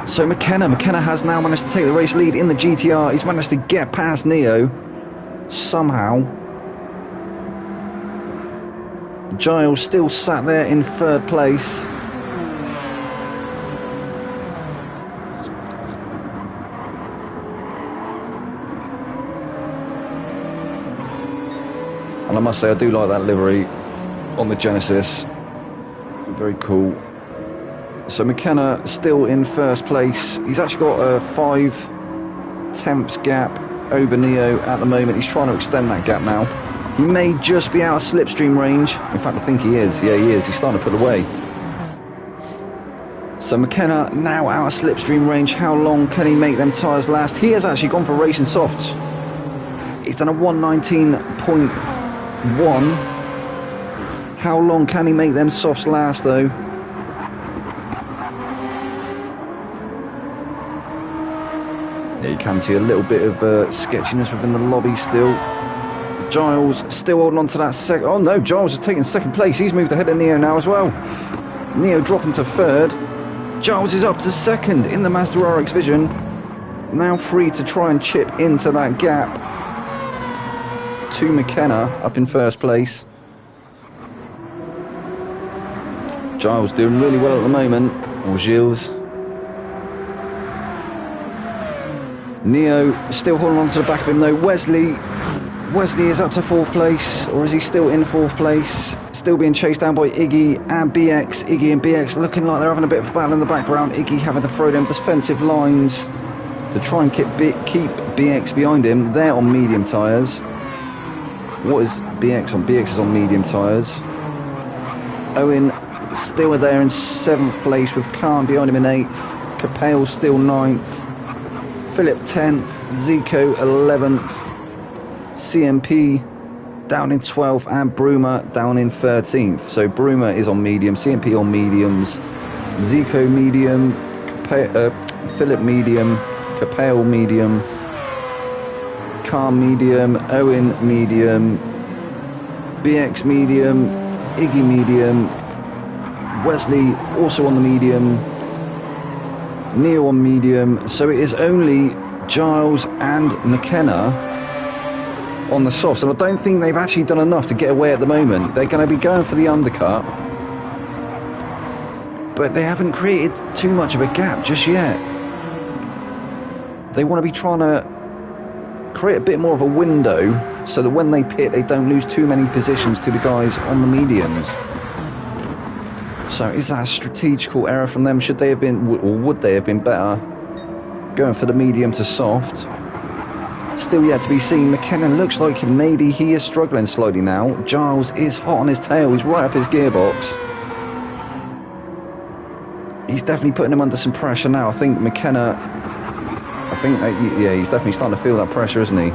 So McKenna has now managed to take the race lead in the GTR. He's managed to get past Neo somehow. Giles still sat there in 3rd place. And I must say, I do like that livery on the Genesis. Very cool. So McKenna still in 1st place. He's actually got a 5/10 gap over Neo at the moment. He's trying to extend that gap now. He may just be out of slipstream range. In fact, I think he is. Yeah, he is. He's starting to put away. So McKenna now out of slipstream range. How long can he make them tyres last? He has actually gone for racing softs. He's done a 119.1. How long can he make them softs last, though? Yeah, you can see a little bit of sketchiness within the lobby still. Giles still holding on to that second. Oh no, Giles has taken 2nd place. He's moved ahead of Neo now as well. Neo dropping to 3rd. Giles is up to 2nd in the Mazda RX Vision. Now free to try and chip into that gap to McKenna up in 1st place. Giles doing really well at the moment. Or Gilles. Neo still holding on to the back of him though. Wesley is up to 4th place, or is he still in 4th place? Still being chased down by Iggy and BX. Iggy and BX looking like they're having a bit of a battle in the background. Iggy having to throw them defensive lines to try and keep BX behind him. They're on medium tyres. What is BX on? BX is on medium tyres. Owen still there in 7th place with Khan behind him in 8th. Capel still 9th. Philip 10th, Zico 11th, CMP down in 12th, and Bruma down in 13th. So Bruma is on medium, CMP on mediums, Zico medium, Philip medium, Capel medium, Khan medium, Owen medium, BX medium, Iggy medium, Wesley also on the medium, Neo on medium. So it is only Giles and McKenna on the softs, and I don't think they've actually done enough to get away at the moment. They're going to be going for the undercut, but they haven't created too much of a gap just yet. They want to be trying to create a bit more of a window so that when they pit they don't lose too many positions to the guys on the mediums. So is that a strategical error from them? Should they have been, or would they have been better going for the medium to soft? Still yet to be seen. McKenna looks like maybe he is struggling slightly now. Giles is hot on his tail. He's right up his gearbox. He's definitely putting him under some pressure now. I think McKenna, yeah, he's definitely starting to feel that pressure, isn't he?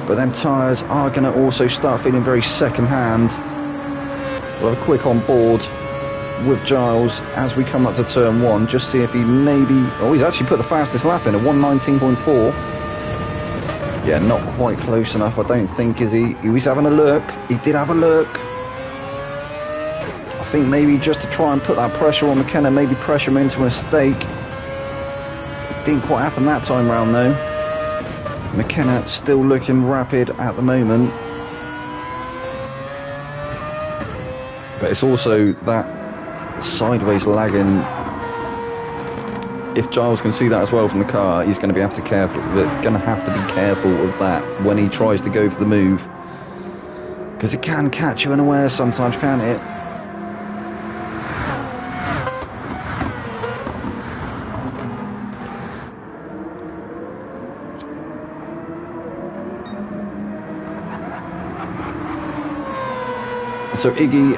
But them tyres are going to also start feeling very second hand. We'll have a quick on board with Giles as we come up to turn 1. Just see if he maybe... Oh, he's actually put the fastest lap in at 1:19.4. Yeah, not quite close enough, I don't think, is he? He was having a look. He did have a look. I think maybe just to try and put that pressure on McKenna, maybe pressure him into a mistake. It didn't quite happen that time round, though. McKenna still looking rapid at the moment. But it's also that sideways lagging. If Giles can see that as well from the car, he's going to have to be careful of that when he tries to go for the move, because it can catch you unaware sometimes, can't it? So Iggy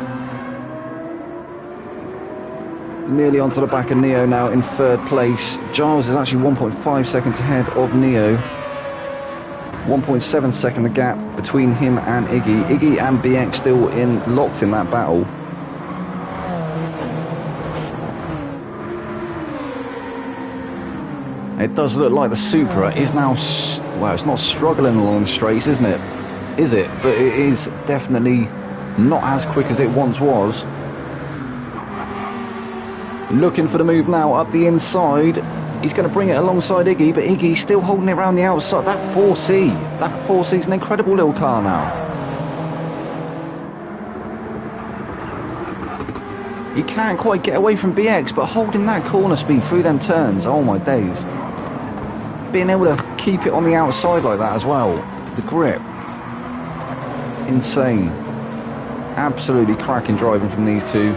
nearly onto the back of Neo now in 3rd place. Giles is actually 1.5 seconds ahead of Neo. 1.7 second the gap between him and Iggy. Iggy and BX still locked in that battle. It does look like the Supra is now, well, it's not struggling along the straights, isn't it? Is it? But it is definitely not as quick as it once was. Looking for the move now up the inside. He's going to bring it alongside Iggy, but Iggy's still holding it around the outside. That 4C is an incredible little car now. He can't quite get away from BX, but holding that corner speed through them turns, oh my days. Being able to keep it on the outside like that as well. The grip. Insane. Absolutely cracking driving from these two.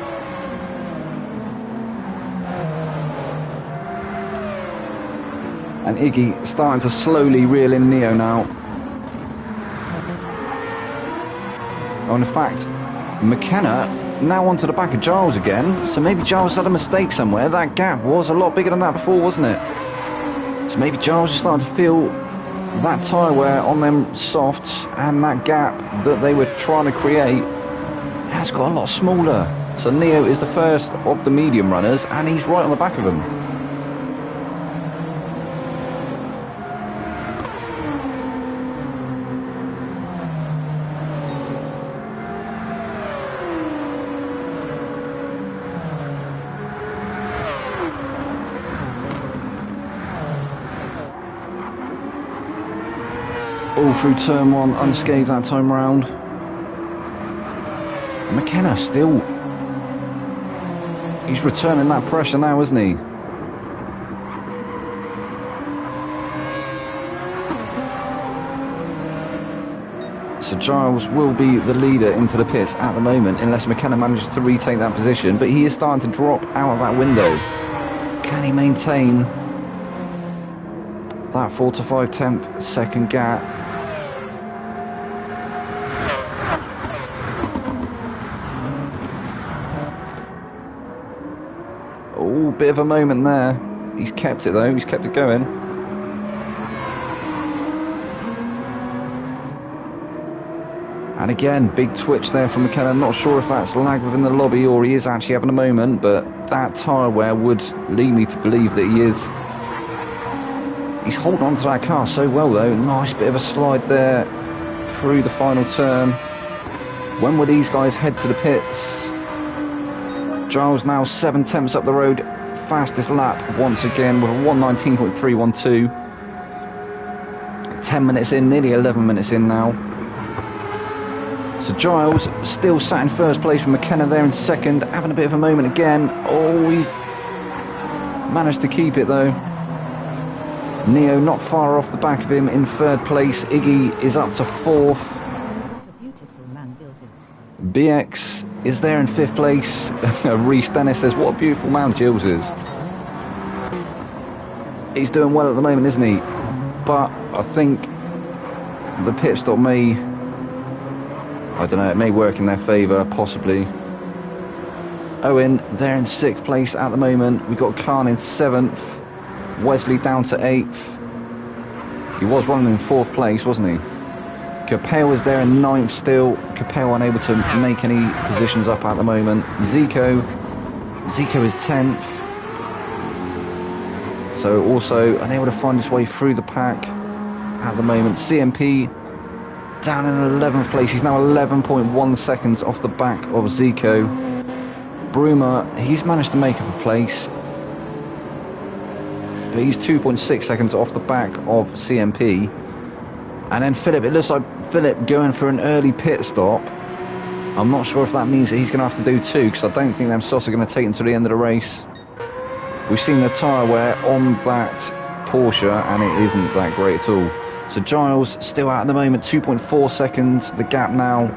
And Iggy starting to slowly reel in Neo now. Oh, in fact, McKenna now onto the back of Giles again. So maybe Giles had a mistake somewhere. That gap was a lot bigger than that before, wasn't it? So maybe Giles is starting to feel that tyre wear on them softs, and that gap that they were trying to create has got a lot smaller. So Neo is the first of the medium runners, and he's right on the back of them. All through turn 1, unscathed that time round. McKenna still... He's returning that pressure now, isn't he? So Giles will be the leader into the pits at the moment, unless McKenna manages to retake that position. But he is starting to drop out of that window. Can he maintain that 4 to 5 tenth second gap? Oh, bit of a moment there. He's kept it though, he's kept it going. And again, big twitch there from McKenna. I'm not sure if that's lag within the lobby or he is actually having a moment, but that tyre wear would lead me to believe that he is. He's holding on to that car so well though. Nice bit of a slide there through the final turn. When will these guys head to the pits? Giles now 7 tenths up the road. Fastest lap once again with a 1:19.312. 10 minutes in, nearly 11 minutes in now. So Giles still sat in first place with McKenna there in second, having a bit of a moment again. Oh, he's managed to keep it though. Neo not far off the back of him in third place. Iggy is up to fourth. What a beautiful man Gills is. BX is there in fifth place. Reese Dennis says, what a beautiful man Gills is. He's doing well at the moment, isn't he? But I think the pit stop may, I don't know, it may work in their favour, possibly. Owen, they're in sixth place at the moment. We've got Khan in seventh. Wesley down to 8th. He was running in 4th place, wasn't he? Capel is there in 9th still. Capel unable to make any positions up at the moment. Zico Zico is 10th. So also unable to find his way through the pack at the moment. CMP down in 11th place. He's now 11.1 seconds off the back of Zico. Bruma, he's managed to make up a place. But he's 2.6 seconds off the back of CMP. And then Philip, it looks like Philip going for an early pit stop. I'm not sure if that means that he's going to have to do two, because I don't think them softs are going to take him to the end of the race. We've seen the tyre wear on that Porsche, and it isn't that great at all. So Giles still out at the moment, 2.4 seconds, the gap now.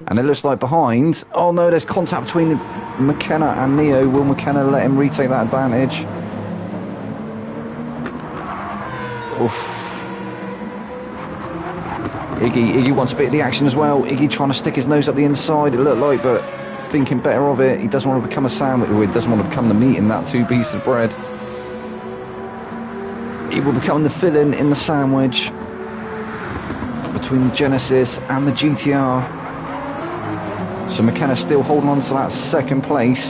And it looks like behind, oh no, there's contact between McKenna and Neo. Will McKenna let him retake that advantage? Oof. Iggy wants a bit of the action as well. Iggy trying to stick his nose up the inside, it looked like, but thinking better of it. He doesn't want to become a sandwich, or he doesn't want to become the meat in that two pieces of bread. He will become the filling in the sandwich between the Genesis and the GTR. So McKenna still holding on to that second place.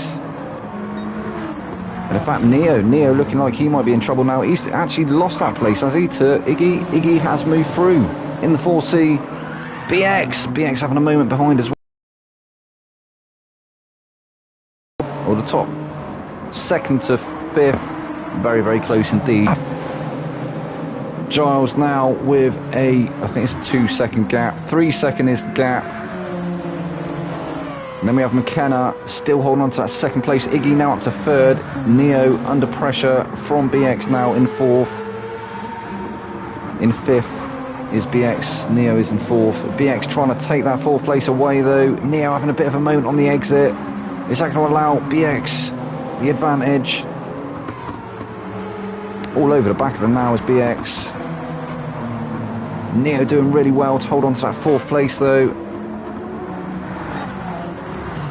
And in fact, Neo looking like he might be in trouble now. He's actually lost that place, has he, to Iggy? Iggy has moved through in the 4C. BX having a moment behind as well. Or the top second to fifth, very, very close indeed. Giles now with I think it's a 2-second gap. 3 second is the gap. And then we have McKenna still holding on to that second place. Iggy now up to third. Neo under pressure from BX now in fourth. In fifth is BX. Neo is in fourth. BX trying to take that fourth place away though. Neo having a bit of a moment on the exit. Is that going to allow BX the advantage? All over the back of him now is BX. Neo doing really well to hold on to that fourth place though.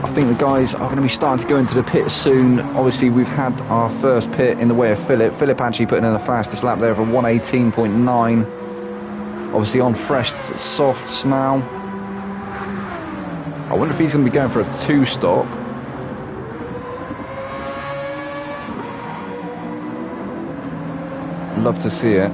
I think the guys are going to be starting to go into the pit soon. Obviously we've had our first pit in the way of Philip. Philip actually putting in the fastest lap there of a 1:18.9. Obviously on fresh softs now. I wonder if he's going to be going for a 2-stop. Love to see it.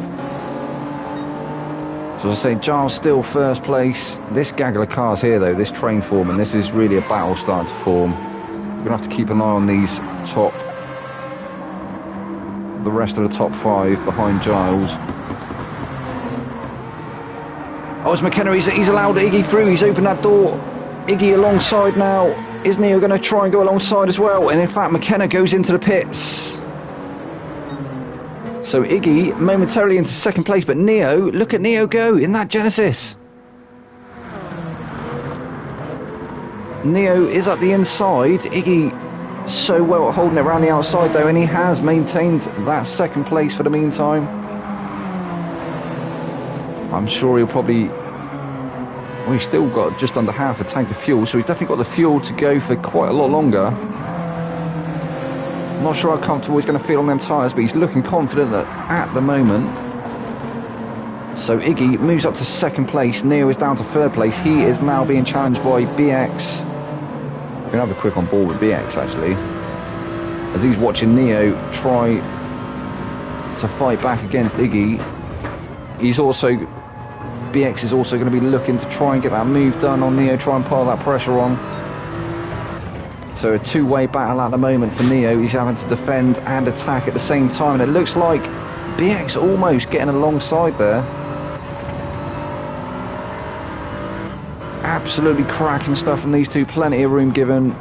So as I say, Giles still first place. This gaggle of cars here though, this train form, and this is really a battle starting to form. We're going to have to keep an eye on these the rest of the top 5 behind Giles. Oh, it's McKenna, he's allowed Iggy through, he's opened that door. Iggy alongside now. Is Neo going to try and go alongside as well? And in fact, McKenna goes into the pits. So Iggy momentarily into second place, but Neo, look at Neo go in that Genesis. Neo is up the inside. Iggy so well at holding it around the outside though, and he has maintained that second place for the meantime. I'm sure he'll probably... Well, he's still got just under half a tank of fuel, so he's definitely got the fuel to go for quite a lot longer. Not sure how comfortable he's going to feel on them tyres, but he's looking confident at the moment. So Iggy moves up to second place. Neo is down to third place. He is now being challenged by BX. We're going to have a quick on board with BX actually, as he's watching Neo try to fight back against Iggy. BX is also going to be looking to try and get that move done on Neo, try and pile that pressure on. So a two-way battle at the moment for Neo. He's having to defend and attack at the same time, and it looks like BX almost getting alongside there. Absolutely cracking stuff from these two, plenty of room given.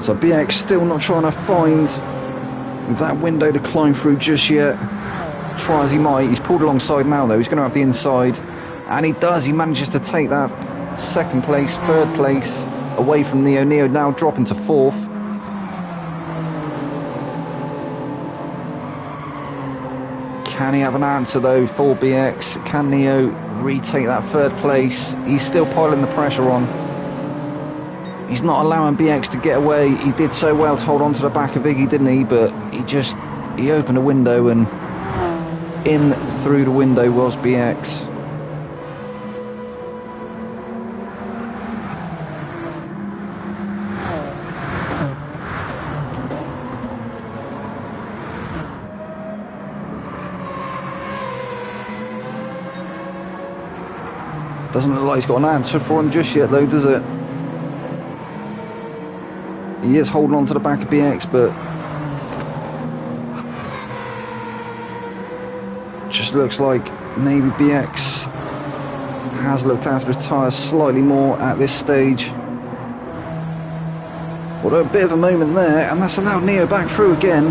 So BX still not trying to find that window to climb through just yet. Try as he might. He's pulled alongside now though. He's going to have the inside, and he does. He manages to take that second place, third place away from Neo. Neo now dropping to fourth. Can he have an answer though for BX? Can Neo retake that third place? He's still piling the pressure on. He's not allowing BX to get away. He did so well to hold on to the back of Iggy, didn't he? But he opened a window and In through the window was BX. Doesn't look like he's got an answer for him just yet though, does it? He is holding on to the back of BX, but just looks like maybe BX has looked after his tyres slightly more at this stage. Although a bit of a moment there, and that's allowed Neo back through again.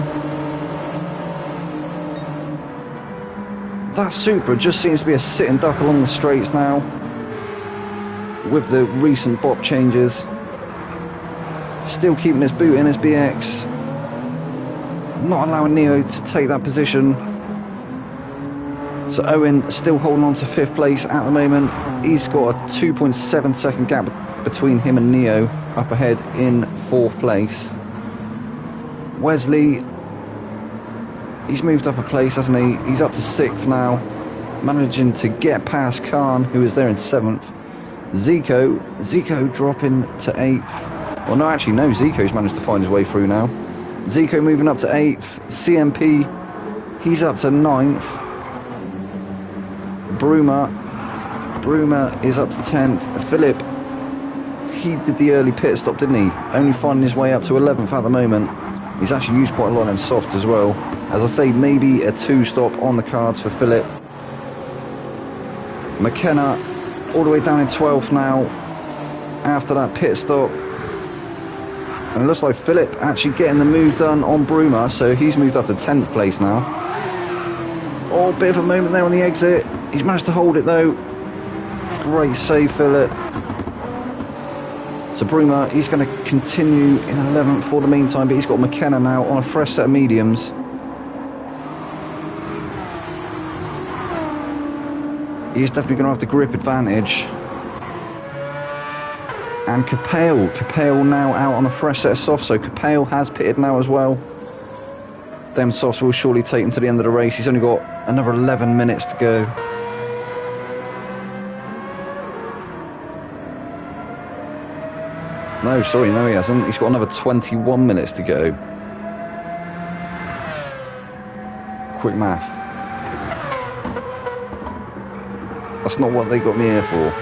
That Supra just seems to be a sitting duck along the straights now, with the recent bop changes. Still keeping his boot in as BX, not allowing Neo to take that position. So Owen still holding on to 5th place at the moment. He's got a 2.7 second gap between him and Neo up ahead in 4th place. Wesley, he's moved up a place, hasn't he? He's up to 6th now, managing to get past Khan, who is there in 7th. Zico dropping to 8th. Well, no, actually, no, Zico's managed to find his way through now. Zico moving up to 8th. CMP, he's up to 9th. Bruma is up to 10th. Philip, he did the early pit stop, didn't he? Only finding his way up to 11th at the moment. He's actually used quite a lot of them softs as well. As I say, maybe a 2-stop on the cards for Philip. McKenna all the way down in 12th now after that pit stop. And it looks like Philip actually getting the move done on Bruma, so he's moved up to 10th place now. Oh, bit of a moment there on the exit. He's managed to hold it though. Great save, Philip. So Bruma, he's going to continue in 11th for the meantime, but he's got McKenna now on a fresh set of mediums. He's definitely going to have the grip advantage. And Capel now out on a fresh set of softs, so Capel has pitted now as well. Them softs will surely take him to the end of the race. He's only got another 11 minutes to go. No, sorry, no he hasn't. He's got another 21 minutes to go. Quick math. That's not what they got me here for.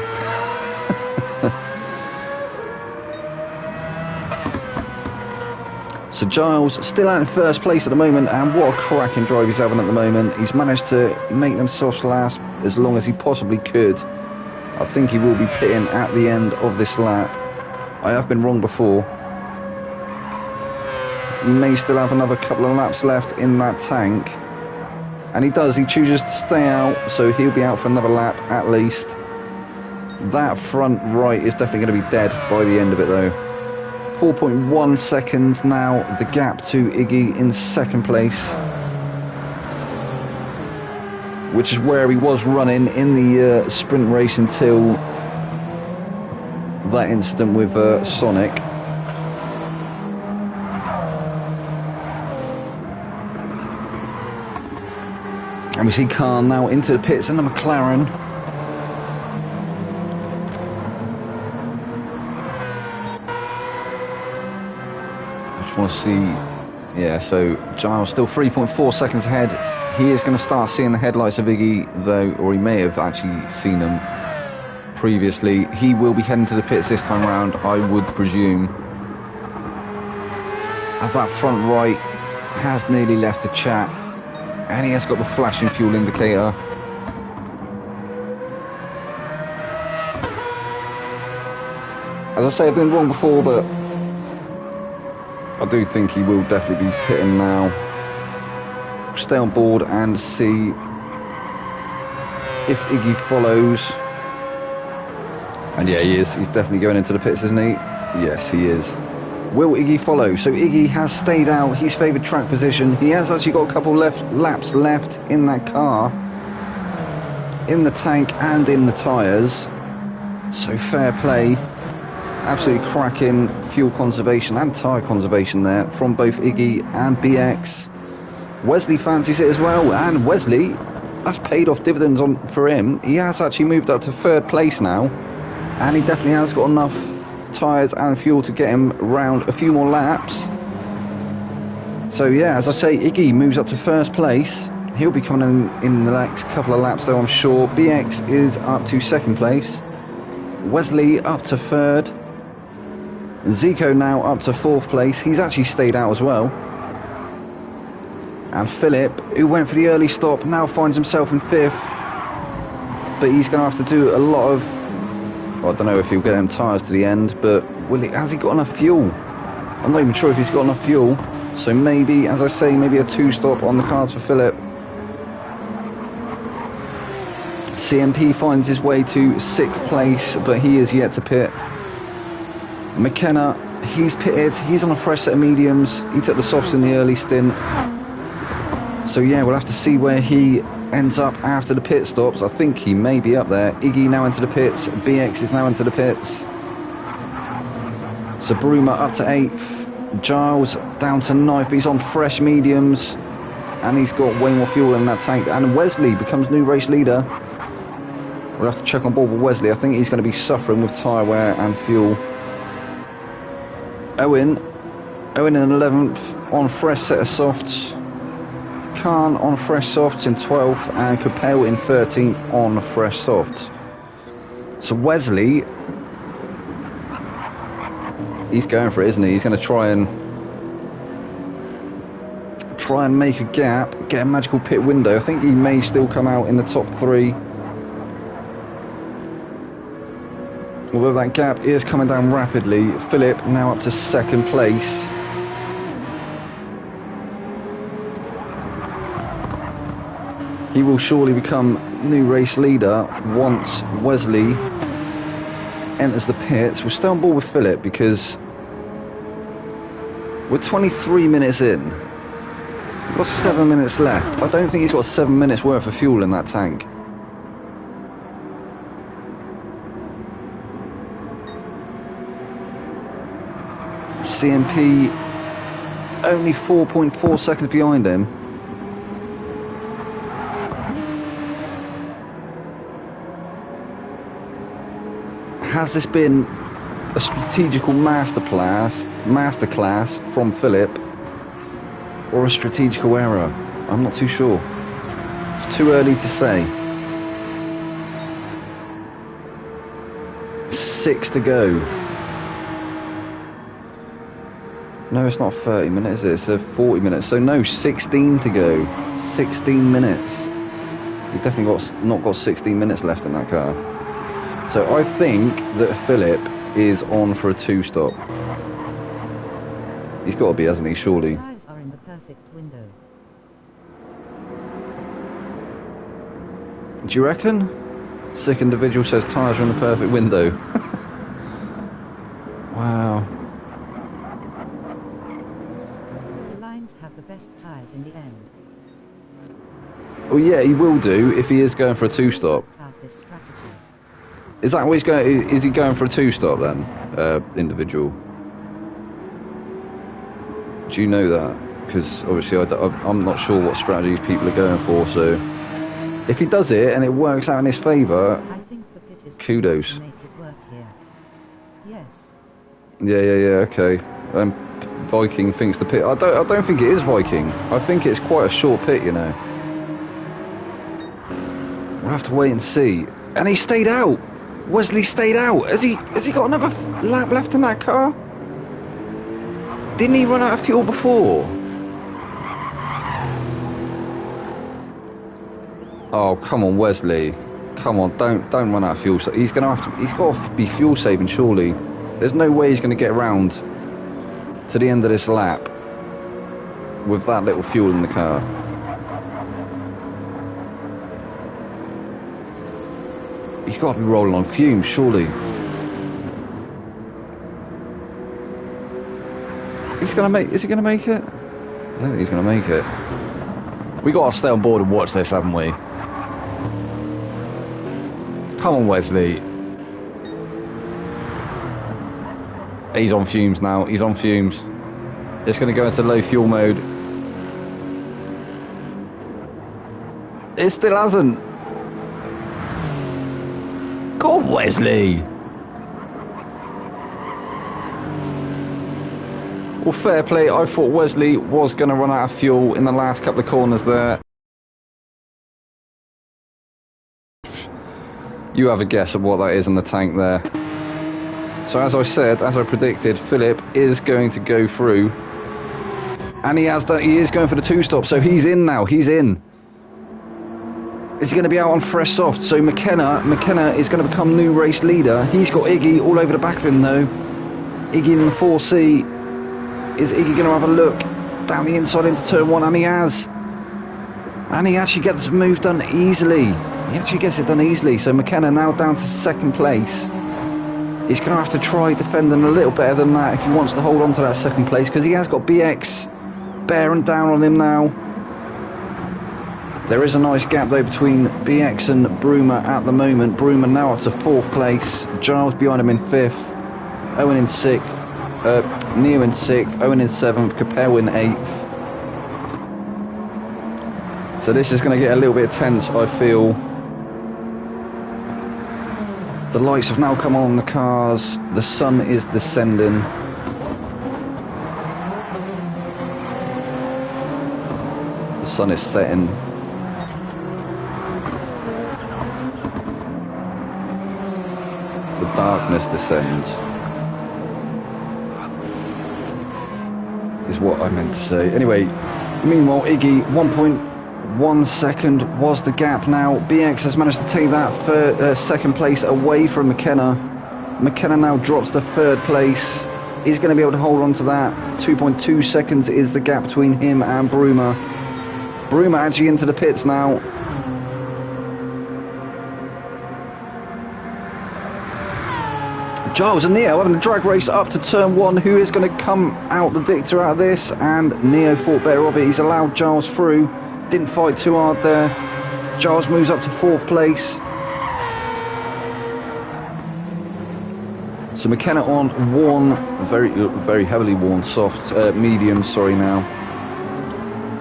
So Giles still out in 1st place at the moment, and what a cracking drive he's having at the moment. He's managed to make them softs last as long as he possibly could. I think he will be pitting at the end of this lap. I have been wrong before. He may still have another couple of laps left in that tank. And he does, he chooses to stay out, so he'll be out for another lap at least. That front right is definitely going to be dead by the end of it though. 4.1 seconds now, the gap to Iggy in 2nd place. Which is where he was running in the sprint race until that incident with Sonic. And we see Khan now into the pits in the McLaren. I just want to see, yeah, so Giles still 3.4 seconds ahead. He is going to start seeing the headlights of Iggy though, or he may have actually seen them previously. He will be heading to the pits this time round, I would presume, as that front right has nearly left the chat. And he has got the flashing fuel indicator. As I say, I've been wrong before, but I do think he will definitely be pitting now. Stay on board and see if Iggy follows. And yeah, he is. He's definitely going into the pits, isn't he? Yes, he is. Will Iggy follow? So Iggy has stayed out his favoured track position. He has actually got a couple laps left in that car, in the tank and in the tyres. So fair play. Absolutely cracking fuel conservation and tyre conservation there from both Iggy and BX. Wesley fancies it as well, and Wesley that's paid off dividends for him. He has actually moved up to 3rd place now, and he definitely has got enough tyres and fuel to get him around a few more laps. So yeah, as I say, Iggy moves up to 1st place. He'll be coming in the next couple of laps, though, I'm sure. BX is up to 2nd place. Wesley up to 3rd. Zico now up to 4th place. He's actually stayed out as well. And Philip, who went for the early stop, now finds himself in 5th. But he's going to have to do a lot of... Well, I don't know if he'll get them tyres to the end, but has he got enough fuel? I'm not even sure if he's got enough fuel. So maybe, as I say, maybe a 2-stop on the cards for Philip. CMP finds his way to 6th place, but he is yet to pit. McKenna, he's pitted. He's on a fresh set of mediums. He took the softs in the early stint. So yeah, we'll have to see where he ends up after the pit stops. I think he may be up there. Iggy now into the pits. BX is now into the pits. So Bruma up to 8th. Giles down to 9th, but he's on fresh mediums. And he's got way more fuel in that tank. And Wesley becomes new race leader. We'll have to check on board with Wesley. I think he's going to be suffering with tyre wear and fuel. Owen in 11th on fresh set of softs. Khan on fresh softs in 12th, and Capel in 13th on fresh softs. So Wesley, he's going for it, isn't he? He's going to try and make a gap, get a magical pit window. I think he may still come out in the top 3. Although that gap is coming down rapidly. Philip now up to 2nd place. He will surely become new race leader once Wesley enters the pits. We're still on board with Philip because we're 23 minutes in. We've got 7 minutes left. I don't think he's got 7 minutes worth of fuel in that tank. CMP only 4.4 seconds behind him. Has this been a strategical masterclass from Philip, or a strategical error? I'm not too sure. It's too early to say. 6 to go. No, it's not 30 minutes, is it? It's 40 minutes. So no, 16 to go. 16 minutes. You've definitely not got 16 minutes left in that car. So I think that Philip is on for a 2-stop. He's got to be, hasn't he? Surely. Tyres are in the perfect window. Do you reckon? Sick individual says tyres are in the perfect window. Wow. Have the best tyres in the end. Well, yeah, he will do if he is going for a 2-stop. This strategy. Is that what he's going? Is he going for a 2-stop then, individual? Do you know that? Because obviously I'm not sure what strategies people are going for. So if he does it and it works out in his favour, I think the pit is kudos. to make it work here. Yes. Yeah. Okay. Viking thinks the pit. I don't think it is Viking. I think it's quite a short pit, you know. We'll have to wait and see. And he stayed out. Wesley stayed out. Has he got another lap left in that car? Didn't he run out of fuel before? Oh, come on, Wesley. Come on, don't run out of fuel. He's got to be fuel saving, surely. There's no way he's going to get around to the end of this lap with that little fuel in the car. He's got to be rolling on fumes, surely. Is he going to make it? I don't think he's going to make it. We got to stay on board and watch this, haven't we? Come on, Wesley. He's on fumes now. He's on fumes. It's going to go into low fuel mode. It still hasn't. Go on, Wesley. Well, fair play. I thought Wesley was going to run out of fuel in the last couple of corners there. You have a guess of what that is in the tank there. So as I said, as I predicted, Philip is going to go through. And he has done. He is going for the 2-stop, so he's in now. He's in. Is he going to be out on fresh soft? So McKenna is going to become new race leader. He's got Iggy all over the back of him though. Iggy in the 4C. Is Iggy going to have a look down the inside into turn 1? And he has. And he actually gets the move done easily. He actually gets it done easily. So McKenna now down to 2nd place. He's going to have to try defending a little better than that if he wants to hold on to that 2nd place, because he has got BX bearing down on him now. There is a nice gap though between BX and Bruma at the moment. Bruma now up to 4th place. Giles behind him in 5th. Owen in 6th. Neo in 6th. Owen in 7th. Capel in 8th. So this is going to get a little bit tense, I feel. The lights have now come on the cars. The sun is descending. The sun is setting. The darkness descends. Is what I meant to say. Anyway, meanwhile, Iggy, 1.1 second was the gap now. BX has managed to take that 2nd place away from McKenna. McKenna now drops to 3rd place. He's going to be able to hold on to that. 2.2 seconds is the gap between him and Bruma. Bruma actually into the pits now. Giles and Neo having a drag race up to turn 1. Who is going to come out the victor out of this? And Neo thought better of it. He's allowed Giles through. Didn't fight too hard there. Giles moves up to 4th place. So McKenna on worn, very heavily worn soft, medium, sorry now.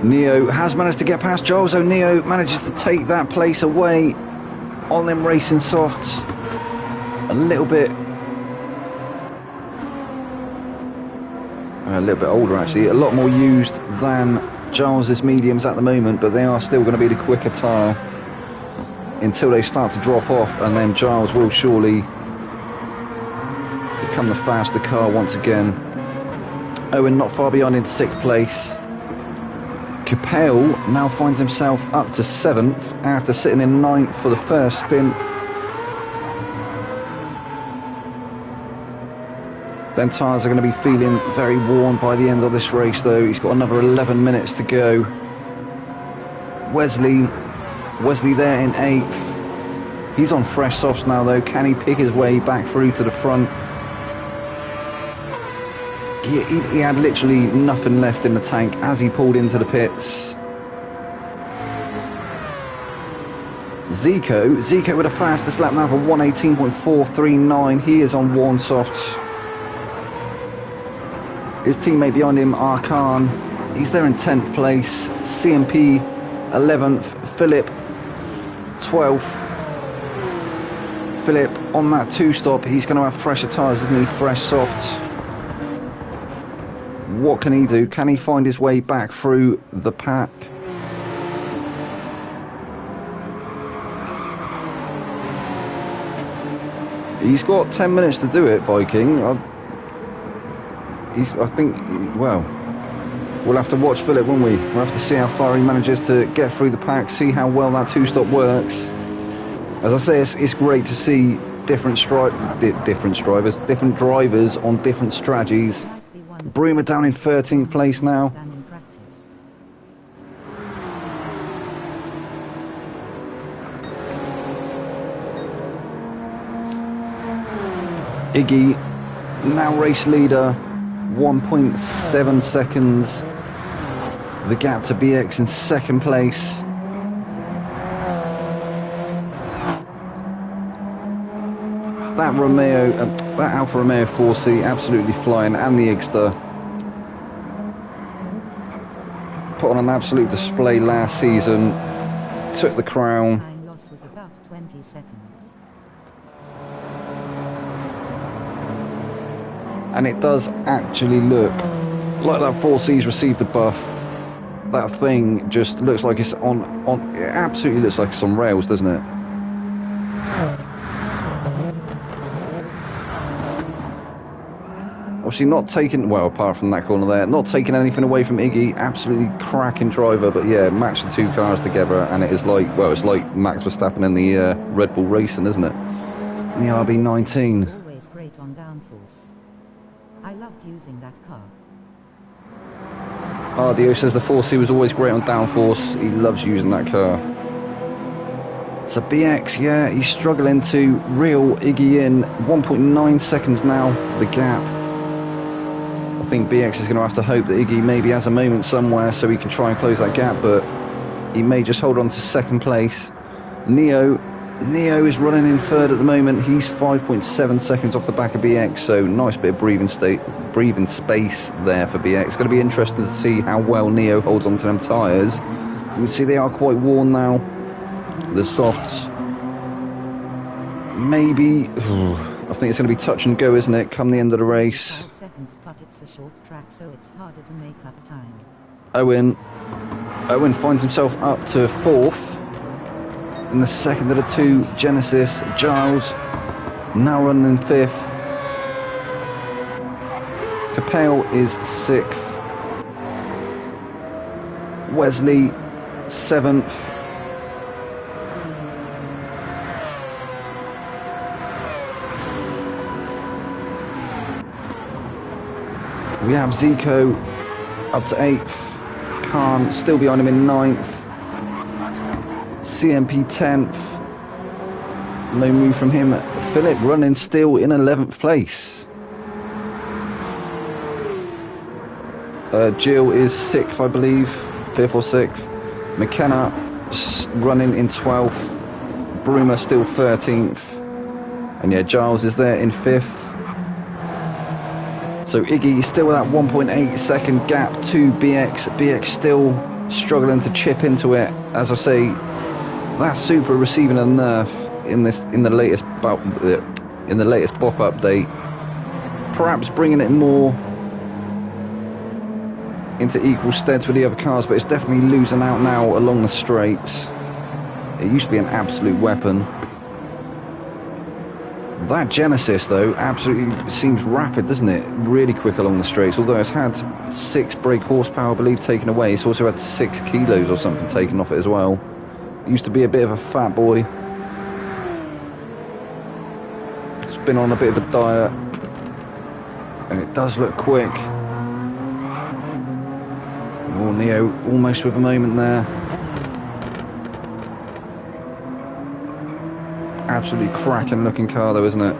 Neo has managed to get past Giles, so Neo manages to take that place away on them racing softs. A little bit older actually, a lot more used than Giles's mediums at the moment, but they are still going to be the quicker tyre until they start to drop off, and then Giles will surely become the faster car once again. Owen not far behind in 6th place. Capel now finds himself up to 7th after sitting in 9th for the first stint. Then tyres are going to be feeling very worn by the end of this race though. He's got another 11 minutes to go. Wesley there in 8th. He's on fresh softs now though. Can he pick his way back through to the front? He had literally nothing left in the tank as he pulled into the pits. Zico with a fastest lap now for 1:18.439. He is on worn softs. His teammate behind him, Arkan, he's there in 10th place. CMP 11th. Philip 12th. Philip on that 2-stop. He's going to have fresher tyres, isn't he? Fresh softs. What can he do? Can he find his way back through the pack? He's got 10 minutes to do it, Viking. I think, well, we'll have to watch Philip, won't we? We'll have to see how far he manages to get through the pack, see how well that 2-stop works. As I say, it's great to see different drivers on different strategies. Bruma down in 13th place now. Iggy, now race leader, 1.7 seconds. The gap to BX in 2nd place. That Alfa Romeo 4C absolutely flying, and the Igster put on an absolute display last season took the crown. Time loss was about 20 seconds. And it does actually look like that 4C's received the buff. That thing just looks like it's on. It absolutely looks like it's on rails, doesn't it? Obviously not taking, well, apart from that corner there, not taking anything away from Iggy. Absolutely cracking driver, but yeah, match the two cars together, and it is like, well, it's like Max Verstappen in the Red Bull Racing, isn't it? In the RB19. Always great on downforce. I loved using that car. RDO says the 4C was always great on downforce. He loves using that car. So BX, yeah, he's struggling to reel Iggy in. 1.9 seconds now, the gap. I think BX is going to have to hope that Iggy maybe has a moment somewhere so he can try and close that gap, but he may just hold on to second place. Neo is running in third at the moment. He's 5.7 seconds off the back of BX, so nice bit of breathing space there for BX. It's going to be interesting to see how well Neo holds on to them tyres. You can see they are quite worn now. The softs, maybe. I think it's going to be touch and go, isn't it? Come the end of the race. 5 seconds, but it's a short track, so it's harder to make up time. Owen finds himself up to fourth. In the second of the two, Genesis. Giles now running in fifth. Capel is sixth. Wesley, seventh. We have Zico up to 8th. Khan still behind him in 9th. CMP 10th. No move from him. Philip running still in 11th place. Jill is 6th, I believe. 5th or 6th. McKenna running in 12th. Broomer still 13th. And yeah, Giles is there in 5th. So Iggy still with that 1.8 second gap to BX. BX still struggling to chip into it. As I say, that Supra receiving a nerf in the latest BOP update. Perhaps bringing it more into equal steads with the other cars, but it's definitely losing out now along the straights. It used to be an absolute weapon. That Genesis, though, absolutely seems rapid, doesn't it? Really quick along the straights, although it's had 6 brake horsepower, I believe, taken away. It's also had 6 kilos or something taken off it as well. It used to be a bit of a fat boy. It's been on a bit of a diet. And it does look quick. Oh, Neo almost with a moment there. Absolutely cracking looking car though, isn't it?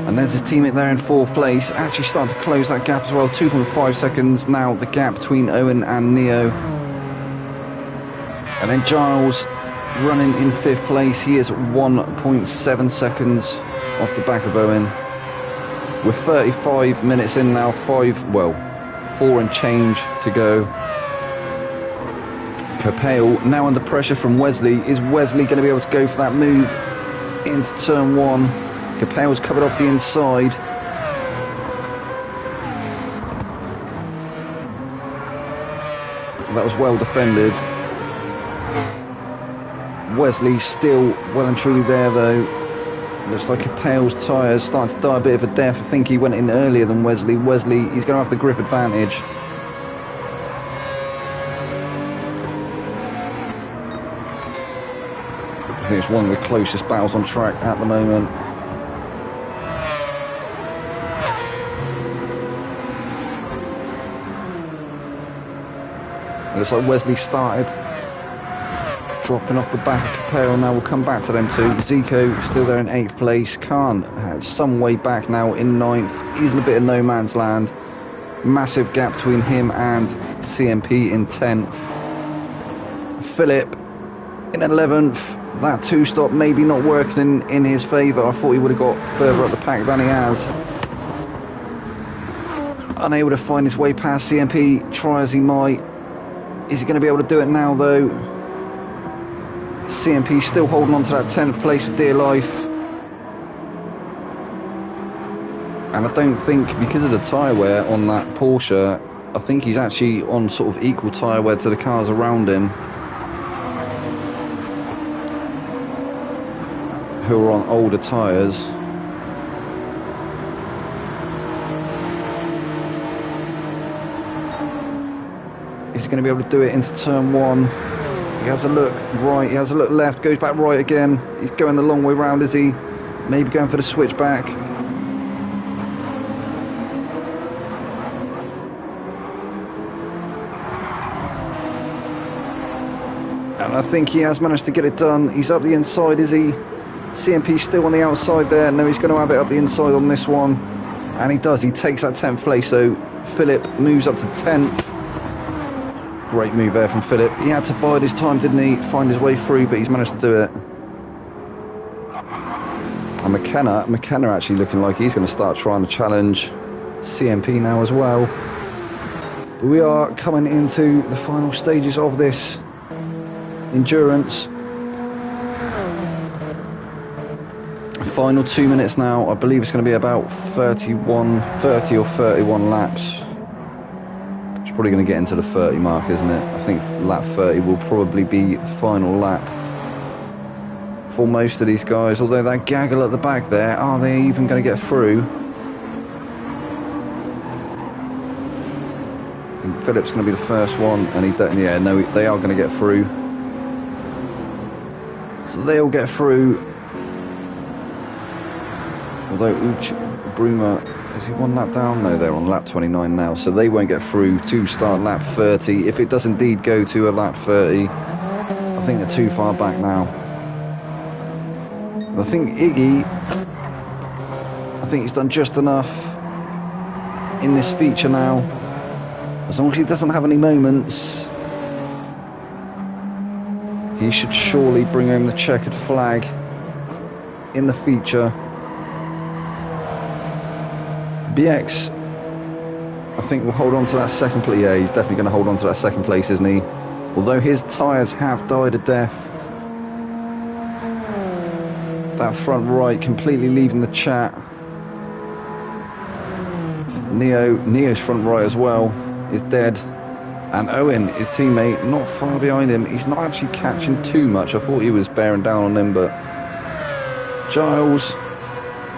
And there's his teammate there in 4th place, actually starting to close that gap as well. 2.5 seconds now, the gap between Owen and Neo. And then Giles running in 5th place. He is 1.7 seconds off the back of Owen. We're 35 minutes in now, 4 and change to go. Capel now under pressure from Wesley. Is Wesley going to be able to go for that move into turn 1? Capel's covered off the inside. That was well defended. Wesley still well and truly there though. Looks like Capel's tyres starting to die a bit of a death. I think he went in earlier than Wesley. Wesley, he's going to have the grip advantage. I think it's one of the closest battles on track at the moment. It looks like Wesley started dropping off the back of Capel. Now we'll come back to them two. Zico still there in 8th place. Khan had some way back now in 9th. He's in a bit of no man's land. Massive gap between him and CMP in 10th. Philip in 11th. That 2-stop maybe not working in his favour. I thought he would have got further up the pack than he has. Unable to find his way past CMP, try as he might. Is he going to be able to do it now though? CMP still holding on to that 10th place for dear life. And I don't think, because of the tyre wear on that Porsche, I think he's actually on sort of equal tyre wear to the cars around him, who are on older tyres. Is he going to be able to do it into turn 1? He has a look right, he has a look left, goes back right again. He's going the long way round, is he? Maybe going for the switchback. And I think he has managed to get it done. He's up the inside, is he? CMP still on the outside there. No, he's going to have it up the inside on this one. And he does, he takes that 10th place, so Philip moves up to 10th. Great move there from Philip. He had to bide his time, didn't he? Find his way through, but he's managed to do it. And McKenna actually looking like he's going to start trying to challenge CMP now as well. We are coming into the final stages of this endurance. Final 2 minutes now. I believe it's going to be about 30 or 31 laps. Probably going to get into the 30 mark, isn't it? I think lap 30 will probably be the final lap for most of these guys, although that gaggle at the back there, are they even going to get through? I think Philip's going to be the first one, and yeah, no, they are going to get through. So they'll get through, although Bruma, is he one lap down? No, they're on lap 29 now, so they won't get through to start lap 30. If it does indeed go to a lap 30, I think they're too far back now. I think Iggy, he's done just enough in this feature now. As long as he doesn't have any moments, he should surely bring home the checkered flag in the feature. BX, I think, will hold on to that second place. Yeah, he's definitely going to hold on to that second place, isn't he? Although his tyres have died a death. That front right completely leaving the chat. Neo's front right as well is dead. And Owen, his teammate, not far behind him. He's not actually catching too much. I thought he was bearing down on him, but Giles,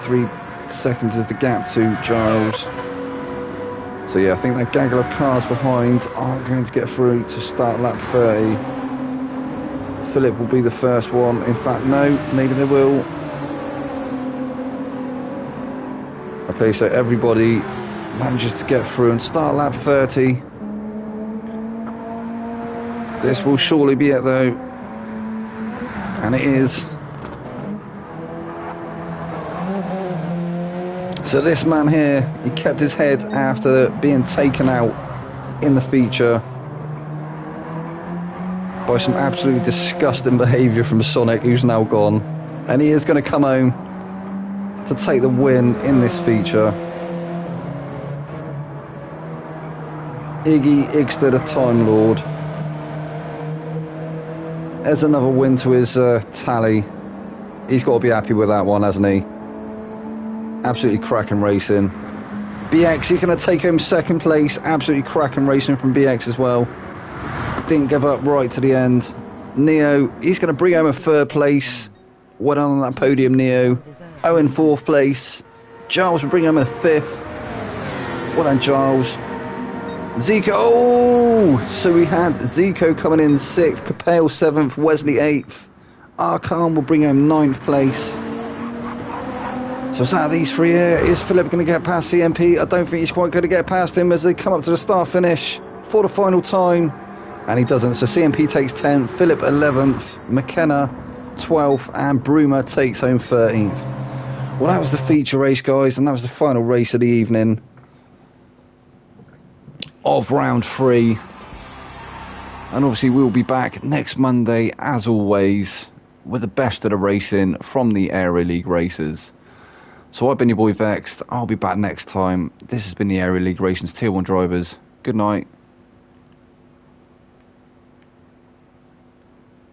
3 seconds is the gap to Giles. So yeah, I think that gaggle of cars behind are going to get through to start lap 30. Philip will be the first one. In fact, no, maybe they will. Okay, so everybody manages to get through and start lap 30. This will surely be it though, and it is. So this man here, he kept his head after being taken out in the feature by some absolutely disgusting behaviour from Sonic, who's now gone, and he is going to come home to take the win in this feature. Iggy Igster, the Time Lord. There's another win to his tally. He's got to be happy with that one, hasn't he? Absolutely cracking racing. BX, he's going to take home second place. Absolutely cracking racing from BX as well. Didn't give up right to the end. Neo, he's going to bring home a third place. Well done on that podium, Neo. Owen, fourth place. Giles will bring home a fifth. Well done, Giles. Zico, oh! So we had Zico coming in sixth, Capel seventh, Wesley eighth. Arkan will bring home ninth place. So it's out of these three here. Is Philip going to get past CMP? I don't think he's quite going to get past him as they come up to the start finish for the final time. And he doesn't. So CMP takes 10th, Philip 11th, McKenna 12th, and Bruma takes home 13th. Well, that was the feature race, guys, and that was the final race of the evening of round 3. And obviously we'll be back next Monday, as always, with the best of the racing from the Aero League races. So I've been your boy Vexed. I'll be back next time. This has been the Aero League Racing's Tier 1 drivers. Good night.